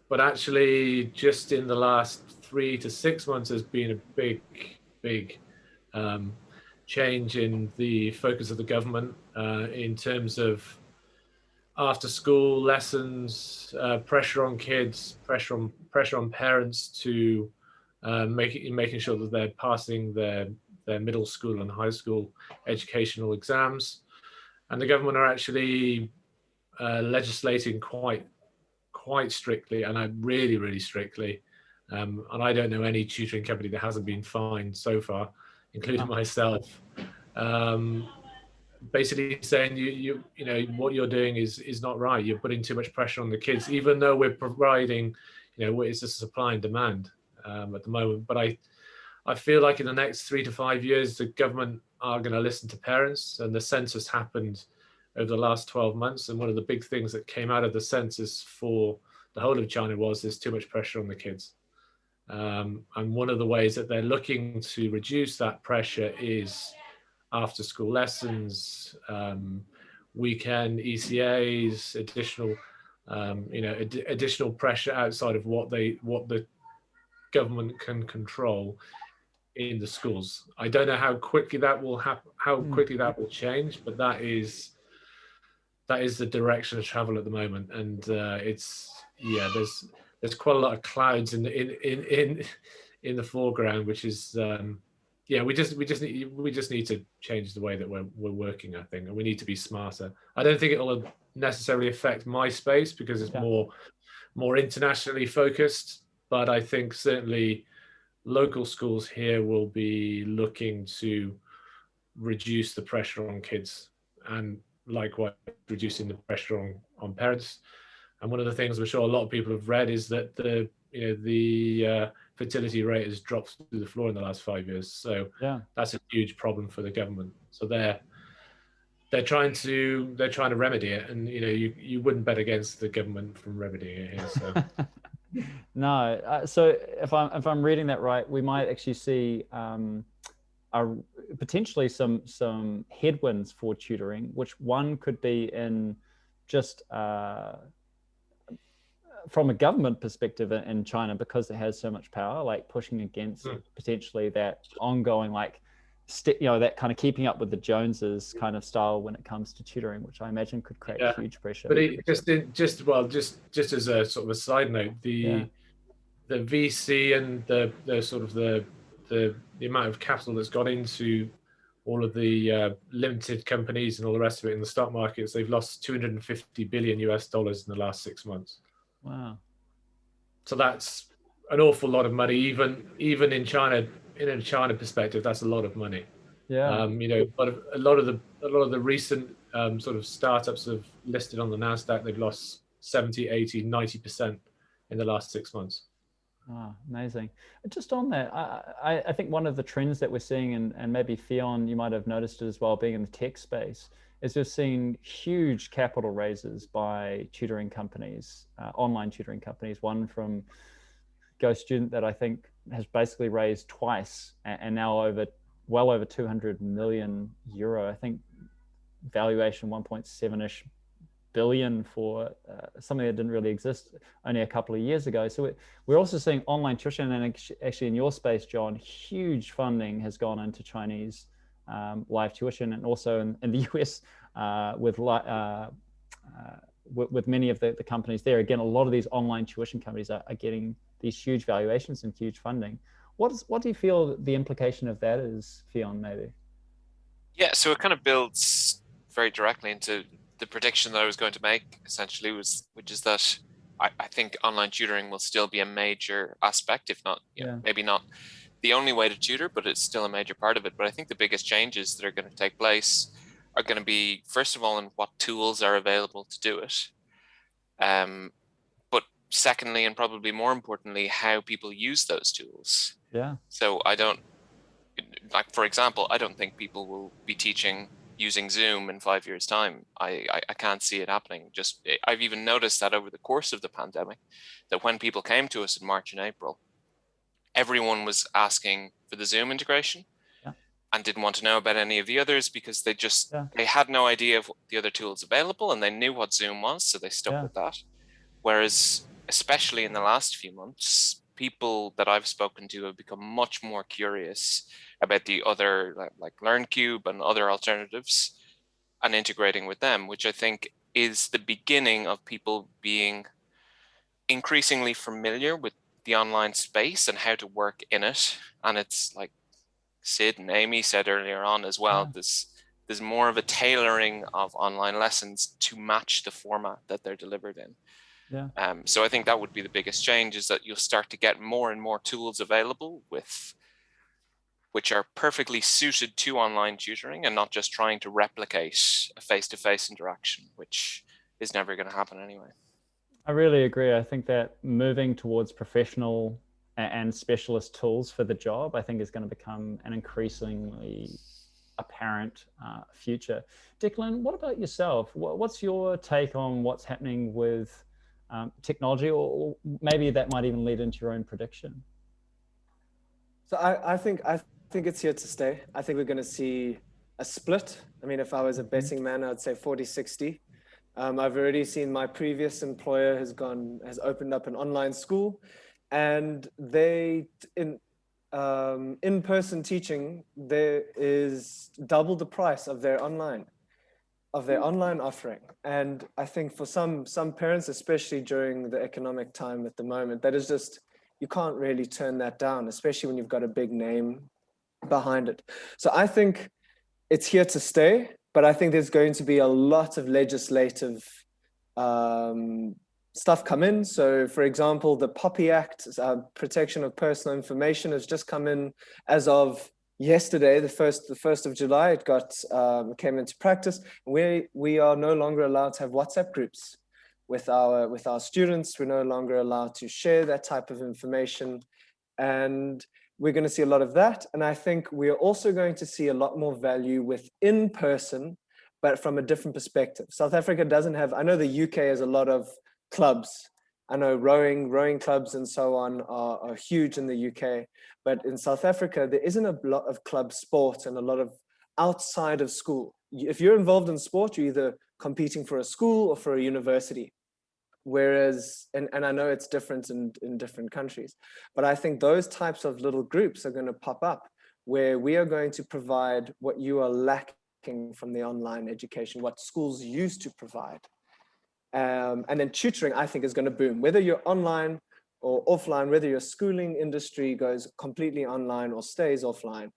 But actually, just in the last 3 to 6 months, has been a big change in the focus of the government in terms of after school lessons, pressure on kids, pressure on parents to making sure that they're passing their middle school and high school educational exams. And the government are actually legislating quite strictly, and really strictly. And I don't know any tutoring company that hasn't been fined so far, including myself. Basically saying you know what you're doing is not right. You're putting too much pressure on the kids, even though we're providing, it's just supply and demand at the moment. But I feel like in the next 3 to 5 years, the government are going to listen to parents, and the census happened over the last 12 months. And one of the big things that came out of the census for the whole of China was there's too much pressure on the kids. And one of the ways that they're looking to reduce that pressure is after school lessons, weekend ECAs, additional pressure outside of what the government can control in the schools. I don't know how quickly that will happen, how quickly that will change, but that is the direction of travel at the moment. And there's quite a lot of clouds in the foreground, which is we just need to change the way that we're working, I think, and we need to be smarter. I don't think it will necessarily affect my space because it's more internationally focused, but I think certainly local schools here will be looking to reduce the pressure on kids, and likewise reducing the pressure on parents. And one of the things I'm sure a lot of people have read is that the fertility rate has dropped through the floor in the last 5 years. So that's a huge problem for the government. So they're trying to remedy it, and you wouldn't bet against the government from remedying it here. So. No. So if I'm reading that right, we might actually see potentially some headwinds for tutoring, which one could be in just from a government perspective in China, because it has so much power, like pushing against potentially that ongoing, that kind of keeping up with the Joneses kind of style when it comes to tutoring, which I imagine could create huge pressure. But just as a sort of a side note, the VC and the amount of capital that's gone into all of the limited companies and all the rest of it in the stock markets, they've lost 250 billion US dollars in the last 6 months. Wow. So that's an awful lot of money, even in China, in a China perspective, that's a lot of money. Yeah. You know, a lot of the recent sort of startups have listed on the NASDAQ, they've lost 70, 80, 90% in the last 6 months. Ah, amazing. Just on that, I think one of the trends that we're seeing, and maybe Fionn, you might have noticed it as well, being in the tech space, is we've seen huge capital raises by tutoring companies, online tutoring companies. One from GoStudent that I think has basically raised twice, and now well over 200 million euro. I think valuation 1.7-ish billion for something that didn't really exist only a couple of years ago. So we're also seeing online tuition, and actually in your space, John, huge funding has gone into Chinese live tuition, and also in the US with many of the companies there. Again, a lot of these online tuition companies are getting these huge valuations and huge funding. What do you feel the implication of that is, Fionn, maybe? Yeah, so it kind of builds very directly into the prediction that I was going to make, essentially, which is that I think online tutoring will still be a major aspect, if not, maybe not the only way to tutor, but it's still a major part of it. But I think the biggest changes that are going to take place are going to be, first of all, in what tools are available to do it. But secondly, and probably more importantly, how people use those tools. Yeah. So for example, I don't think people will be teaching using Zoom in 5 years' time. I can't see it happening. I've even noticed that over the course of the pandemic, that when people came to us in March and April, everyone was asking for the Zoom integration and didn't want to know about any of the others, because they had no idea of the other tools available, and they knew what Zoom was, so they stuck with that. Whereas, especially in the last few months, people that I've spoken to have become much more curious about the other, like LearnCube and other alternatives, and integrating with them, which I think is the beginning of people being increasingly familiar with the online space and how to work in it. And it's like Sid and Amy said earlier on as well, there's more of a tailoring of online lessons to match the format that they're delivered in. Yeah. So I think that would be the biggest change, is that you'll start to get more and more tools available which are perfectly suited to online tutoring, and not just trying to replicate a face-to-face interaction, which is never going to happen anyway. I really agree. I think that moving towards professional and specialist tools for the job, I think, is going to become an increasingly apparent future. Declan, what about yourself? What's your take on what's happening with technology, or maybe that might even lead into your own prediction? So I think it's here to stay. I think we're going to see a split. I mean, if I was a betting man, I'd say 40-60. I've already seen my previous employer has opened up an online school, and in-person teaching, there is double the price of their online offering. And I think for some parents, especially during the economic time at the moment, that is just, you can't really turn that down, especially when you've got a big name behind it. So I think it's here to stay, but I think there's going to be a lot of legislative stuff come in. So for example, the POPI Act, Protection of Personal Information, has just come in as of yesterday, the 1st of July. It came into practice. We are no longer allowed to have WhatsApp groups with our students. We're no longer allowed to share that type of information, and we're going to see a lot of that. And I think we're also going to see a lot more value with in-person, but from a different perspective. South Africa doesn't have, I know the UK has a lot of clubs. I know rowing clubs and so on are huge in the UK, but in South Africa, there isn't a lot of club sport and a lot of outside of school. If you're involved in sport, you're either competing for a school or for a university. Whereas, and I know it's different in different countries, but I think those types of little groups are going to pop up where we are going to provide what you are lacking from the online education, what schools used to provide. And then tutoring, I think, is going to boom. Whether you're online or offline, whether your schooling industry goes completely online or stays offline,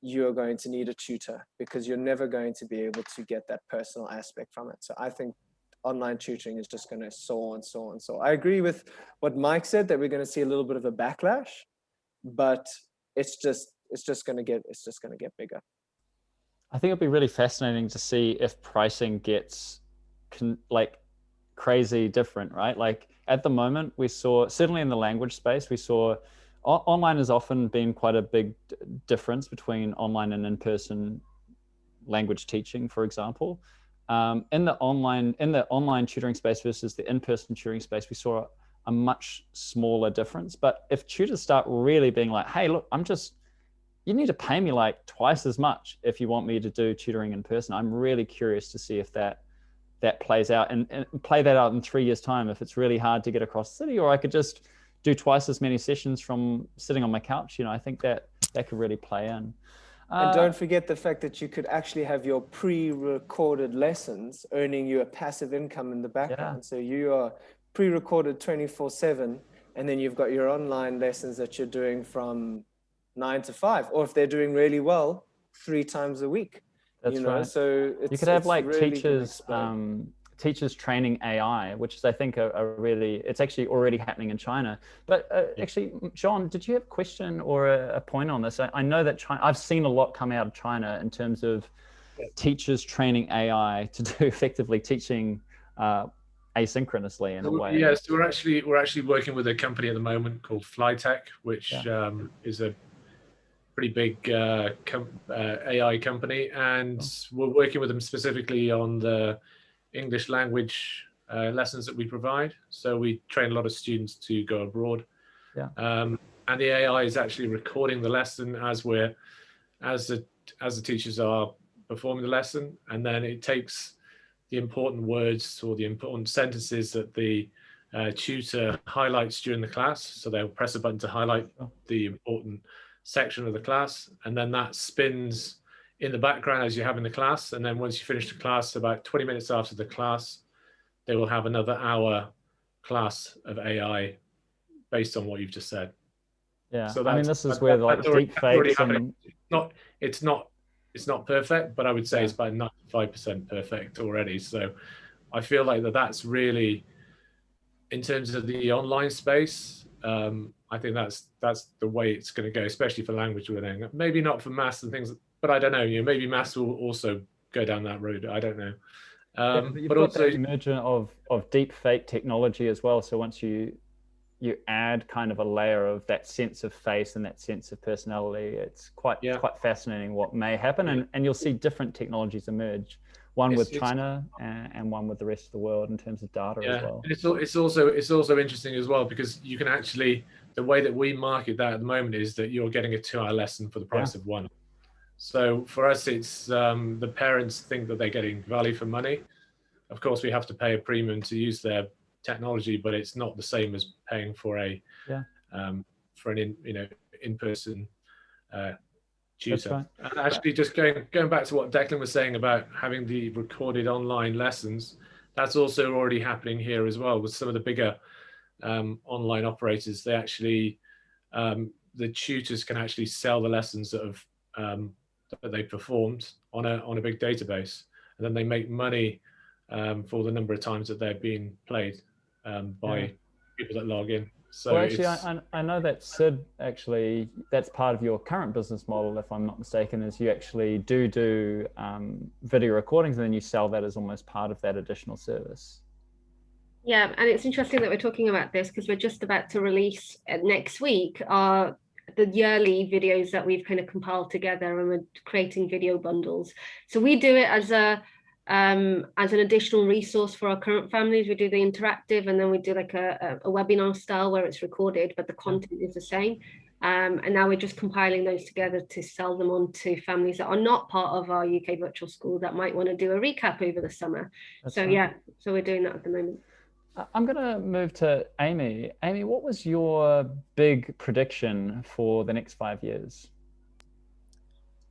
you're going to need a tutor, because you're never going to be able to get that personal aspect from it. So I think online tutoring is just going to soar and soar and soar. I agree with what Mike said, that we're going to see a little bit of a backlash, but it's just going to get bigger. I think it'll be really fascinating to see if pricing gets like crazy different, right? Like at the moment, we saw, certainly in the language space, we saw online has often been quite a big difference between online and in-person language teaching, for example. In the online tutoring space versus the in-person tutoring space, we saw a much smaller difference. But if tutors start really being like, hey, look, you need to pay me like twice as much if you want me to do tutoring in person. I'm really curious to see if that plays out and play that out in 3 years' time, if it's really hard to get across the city, or I could just do twice as many sessions from sitting on my couch. I think that could really play in. And don't forget the fact that you could actually have your pre-recorded lessons earning you a passive income in the background. Yeah. So you are pre-recorded 24/7, and then you've got your online lessons that you're doing from 9 to 5, or if they're doing really well, 3 times a week. That's right. So you could have like really teachers training AI, which is, I think, it's actually already happening in China. But actually, John, did you have a question or a point on this? I know that I've seen a lot come out of China in terms of teachers training AI to do effectively teaching asynchronously in a way. Yes, we're actually working with a company at the moment called Flytech, which is a pretty big AI company, and we're working with them specifically on the English language lessons that we provide. So we train a lot of students to go abroad. Yeah. And the AI is actually recording the lesson as the teachers are performing the lesson, and then it takes the important words or the important sentences that the tutor highlights during the class. So they'll press a button to highlight the important section of the class, and then that spins in the background as you have in the class. And then once you finish the class, about 20 minutes after the class, they will have another hour class of AI based on what you've just said. Yeah, so I mean, this is where like deep fakes and it's not perfect, but I would say it's about 95% perfect already. So I feel like that's really, in terms of the online space, I think that's the way it's going to go, especially for language learning. Maybe not for maths and things, but I don't know. Maybe maths will also go down that road. I don't know. But also the emergence of deep fake technology as well. So once you add kind of a layer of that sense of face and that sense of personality, it's quite fascinating what may happen, and you'll see different technologies emerge. One with China and one with the rest of the world in terms of data as well. And it's also interesting as well, because you can actually, the way that we market that at the moment is that you're getting a 2-hour lesson for the price of one. So for us, it's the parents think that they're getting value for money. Of course, we have to pay a premium to use their technology, but it's not the same as paying for an in-person tutor. Right. And actually, just going back to what Declan was saying about having the recorded online lessons, that's also already happening here as well with some of the bigger online operators. They actually, the tutors can actually sell the lessons that they performed on a big database, and then they make money for the number of times that they're being played by people that log in. So well, actually, I know that Sid, actually, that's part of your current business model, if I'm not mistaken, is you actually do video recordings, and then you sell that as almost part of that additional service. Yeah, and it's interesting that we're talking about this, because we're just about to release next week the yearly videos that we've kind of compiled together, and we're creating video bundles. So we do it as an additional resource for our current families. We do the interactive, and then we do like a webinar style where it's recorded, but the content is the same. And now we're just compiling those together to sell them on to families that are not part of our UK virtual school that might want to do a recap over the summer. So we're doing that at the moment. I'm going to move to Amy. Amy, what was your big prediction for the next 5 years?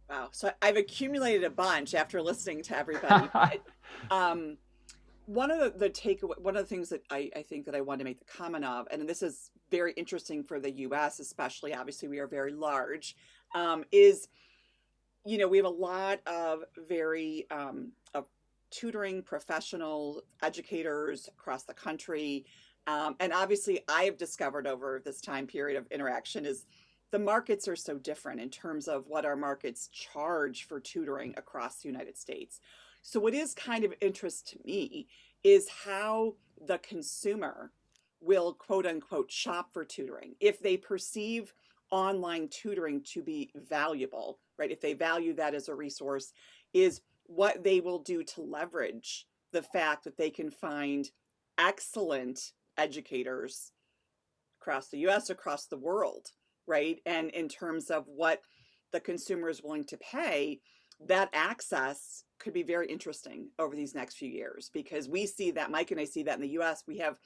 Wow. So I've accumulated a bunch after listening to everybody. One of the things that I think that I wanted to make the comment of, and this is very interesting for the US, especially, obviously we are very large, is you know, we have a lot of very of tutoring professional educators across the country. And obviously I have discovered over this time period of interaction is the markets are so different in terms of what our markets charge for tutoring across the United States. So what is kind of interest to me is how the consumer will quote unquote shop for tutoring. If they perceive online tutoring to be valuable, right? If they value that as a resource, is what they will do to leverage the fact that they can find excellent educators across the US, across the world, right? And in terms of what the consumer is willing to pay, that access could be very interesting over these next few years, because we see that, Mike and I see that in the US, we have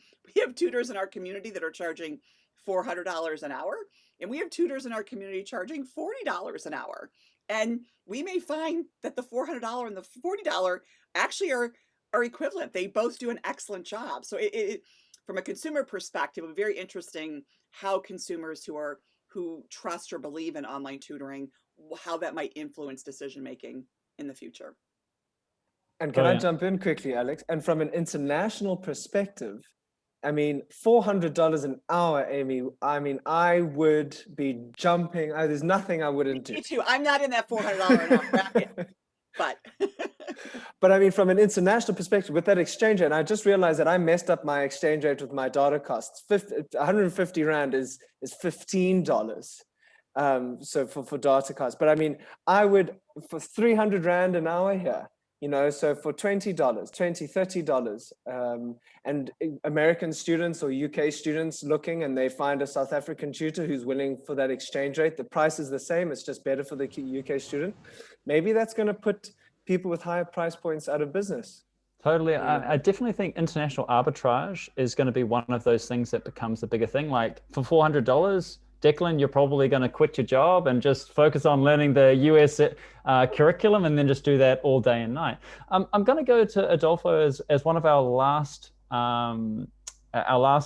tutors in our community that are charging $400 an hour, and we have tutors in our community charging $40 an hour. And we may find that the $400 and the $40 actually are equivalent. They both do an excellent job. So from a consumer perspective, it's very interesting how consumers who trust or believe in online tutoring, how that might influence decision-making in the future. And can I jump in quickly, Alex? And from an international perspective, I mean, $400 an hour, Amy, I mean, I would be jumping. There's nothing I wouldn't do. Me too. I'm not in that $400 an hour bracket, but. But I mean, from an international perspective, with that exchange rate, and I just realized that I messed up my exchange rate with my data costs. 150 Rand is $15. So for data costs. But I mean, I would, for 300 Rand an hour here, you know, so for $20, $30, and American students or UK students looking and they find a South African tutor who's willing for that exchange rate, the price is the same, it's just better for the UK student. Maybe that's going to put people with higher price points out of business. Totally. I definitely think international arbitrage is going to be one of those things that becomes a bigger thing. Like for $400, Declan, you're probably going to quit your job and just focus on learning the US curriculum and then just do that all day and night. I'm going to go to Adolfo as one of our last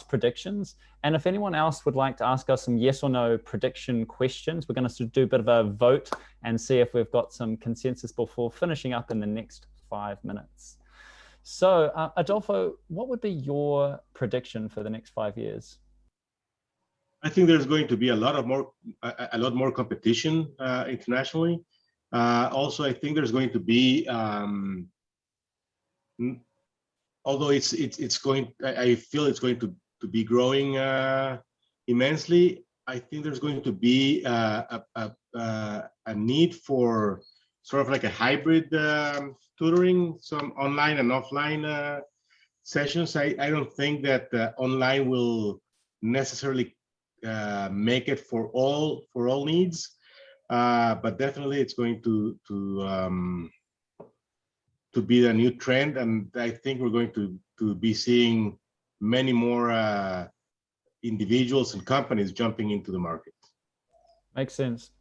predictions. And if anyone else would like to ask us some yes or no prediction questions, we're going to do a bit of a vote and see if we've got some consensus before finishing up in the next 5 minutes. So Adolfo, what would be your prediction for the next 5 years? I think there's going to be a lot more competition internationally. Also, I think there's going to be, although I feel it's going to be growing immensely. I think there's going to be a need for sort of like a hybrid tutoring, some online and offline sessions. I don't think that online will necessarily make it for all needs, but definitely it's going to be the new trend, and I think we're going to be seeing many more individuals and companies jumping into the market. Makes sense.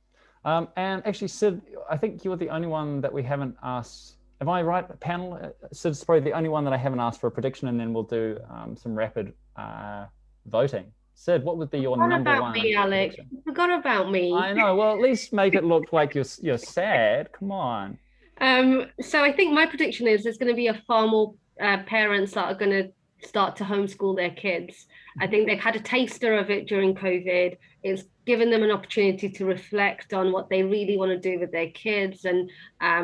And actually, Sid, I think you're the only one that we haven't asked. Am I right, panel? Sid's probably the only one that I haven't asked for a prediction, and then we'll do some rapid voting. Sid, what would be your number one? Me, Alex. You forgot about me. I know. Well, at least make it look like you're sad. Come on. So I think my prediction is there's going to be a far more parents that are going to start to homeschool their kids. I think they've had a taster of it during COVID. It's given them an opportunity to reflect on what they really want to do with their kids and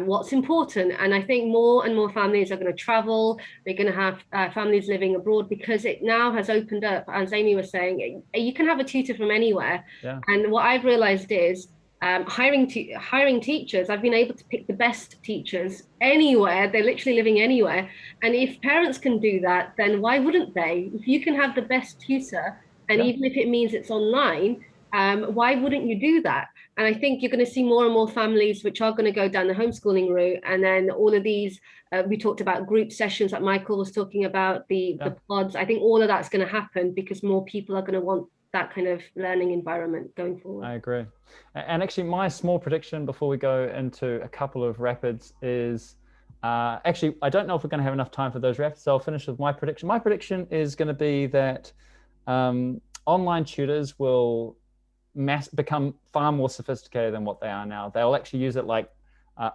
what's important. And I think more and more families are going to travel. They're going to have families living abroad because it now has opened up, as Amy was saying, you can have a tutor from anywhere. Yeah. And what I've realized is hiring teachers, I've been able to pick the best teachers anywhere. They're literally living anywhere. And if parents can do that, then why wouldn't they? If you can have the best tutor, and even if it means it's online, why wouldn't you do that? And I think you're going to see more and more families which are going to go down the homeschooling route. And then all of these, we talked about group sessions that Michael was talking about, the pods. I think all of that's going to happen because more people are going to want that kind of learning environment going forward. I agree. And actually my small prediction before we go into a couple of rapids is, actually, I don't know if we're going to have enough time for those rapids, so I'll finish with my prediction. My prediction is going to be that online tutors will become far more sophisticated than what they are now. They'll actually use it like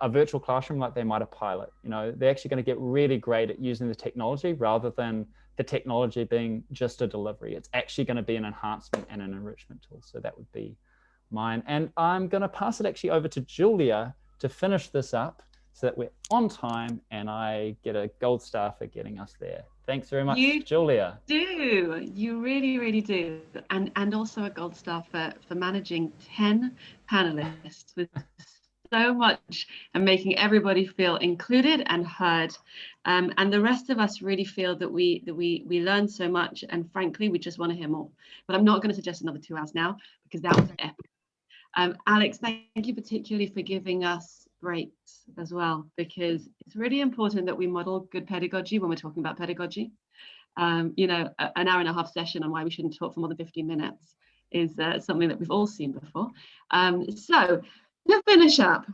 a virtual classroom like they might a pilot. You know, they're actually going to get really great at using the technology rather than the technology being just a delivery. It's actually going to be an enhancement and an enrichment tool. So that would be mine. And I'm going to pass it actually over to Julia to finish this up so that we're on time and I get a gold star for getting us there. Thanks very much, Julia. You really, really do. And also a gold star for managing 10 panelists with so much and making everybody feel included and heard. And the rest of us really feel that we learn so much, and frankly, we just want to hear more. But I'm not going to suggest another 2 hours now because that was epic. Alex, thank you particularly for giving us breaks as well, because it's really important that we model good pedagogy when we're talking about pedagogy. You know, an hour and a half session on why we shouldn't talk for more than 15 minutes is something that we've all seen before. So to finish up,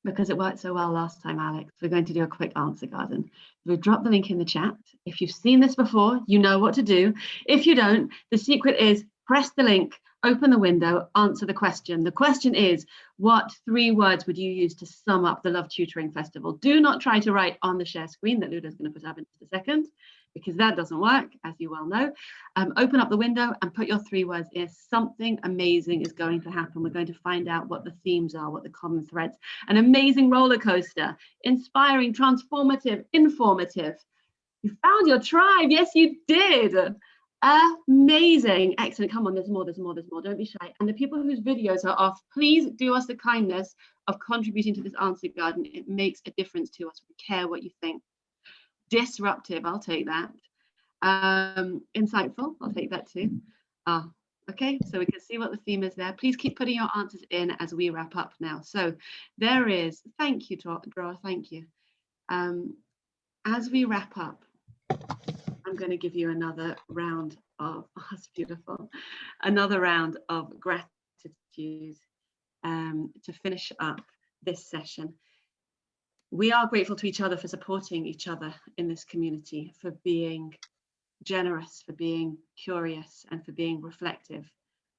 because it worked so well last time, Alex, we're going to do a quick answer garden. We've dropped the link in the chat. If you've seen this before, you know what to do. If you don't, the secret is press the link, open the window, answer the question. The question is, what 3 words would you use to sum up the Love Tutoring Festival? Do not try to write on the share screen that Ludo's going to put up in just a second, because that doesn't work, as you well know. Open up the window and put your 3 words in. Something amazing is going to happen. We're going to find out what the themes are, what the common threads. An amazing roller coaster, inspiring, transformative, informative. You found your tribe. Yes, you did. Amazing. Excellent. Come on, there's more. Don't be shy. And the people whose videos are off, please do us the kindness of contributing to this answer garden. It makes a difference to us. We care what you think. Disruptive, I'll take that. Insightful, I'll take that too. Okay, so we can see what the theme is there. Please keep putting your answers in as we wrap up now. So there is, thank you, Draw, thank you. As we wrap up, I'm going to give you another round of, oh, that's beautiful, another round of gratitude to finish up this session. We are grateful to each other for supporting each other in this community, for being generous, for being curious, and for being reflective.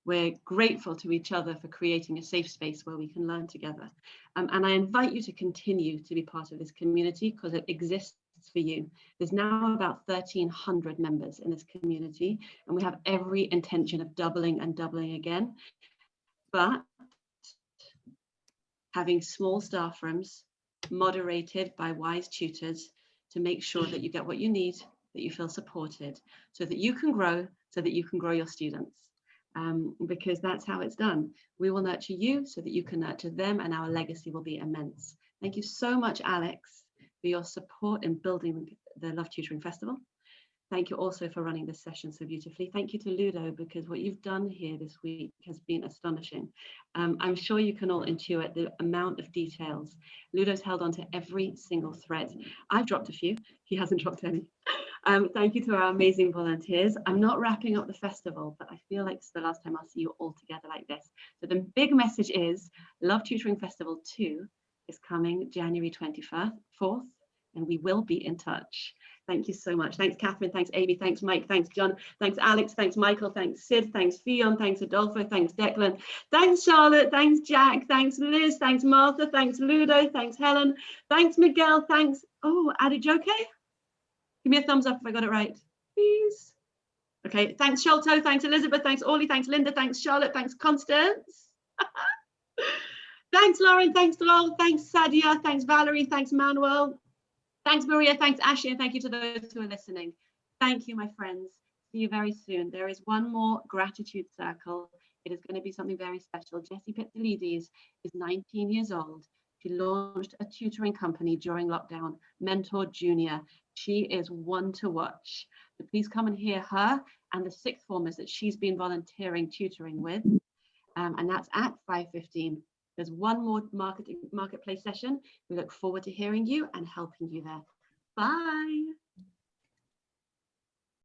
We're grateful to each other for creating a safe space where we can learn together. And I invite you to continue to be part of this community because it exists for you. There's now about 1,300 members in this community, and we have every intention of doubling and doubling again. But having small staff rooms moderated by wise tutors to make sure that you get what you need, that you feel supported, so that you can grow, so that you can grow your students. Because that's how it's done. We will nurture you so that you can nurture them, and our legacy will be immense. Thank you so much, Alex, for your support in building the Love Tutoring Festival. Thank you also for running this session so beautifully. Thank you to Ludo, because what you've done here this week has been astonishing. I'm sure you can all intuit the amount of details. Ludo's held on to every single thread. I've dropped a few, he hasn't dropped any. Thank you to our amazing volunteers. I'm not wrapping up the festival, but I feel like it's the last time I'll see you all together like this. So the big message is Love Tutoring Festival 2 is coming January 24th, and we will be in touch. Thank you so much. Thanks, Catherine. Thanks, Amy. Thanks, Mike. Thanks, John. Thanks, Alex. Thanks, Michael. Thanks, Sid. Thanks, Fionn. Thanks, Adolfo. Thanks, Declan. Thanks, Charlotte. Thanks, Jack. Thanks, Liz. Thanks, Martha. Thanks, Ludo. Thanks, Helen. Thanks, Miguel. Thanks. Oh, Adijoke? Give me a thumbs up if I got it right, please. Okay. Thanks, Sholto. Thanks, Elizabeth. Thanks, Orly. Thanks, Linda. Thanks, Charlotte. Thanks, Constance. Thanks, Lauren. Thanks, Lol. Thanks, Sadia. Thanks, Valerie. Thanks, Manuel. Thanks, Maria. Thanks, Ashley. And thank you to those who are listening. Thank you, my friends. See you very soon. There is one more gratitude circle. It is going to be something very special. Jessie Pizzolides is 19 years old. She launched a tutoring company during lockdown, Mentor Junior. She is one to watch. So please come and hear her and the sixth formers that she's been volunteering tutoring with. And that's at 5:15. There's one more marketplace session. We look forward to hearing you and helping you there. Bye.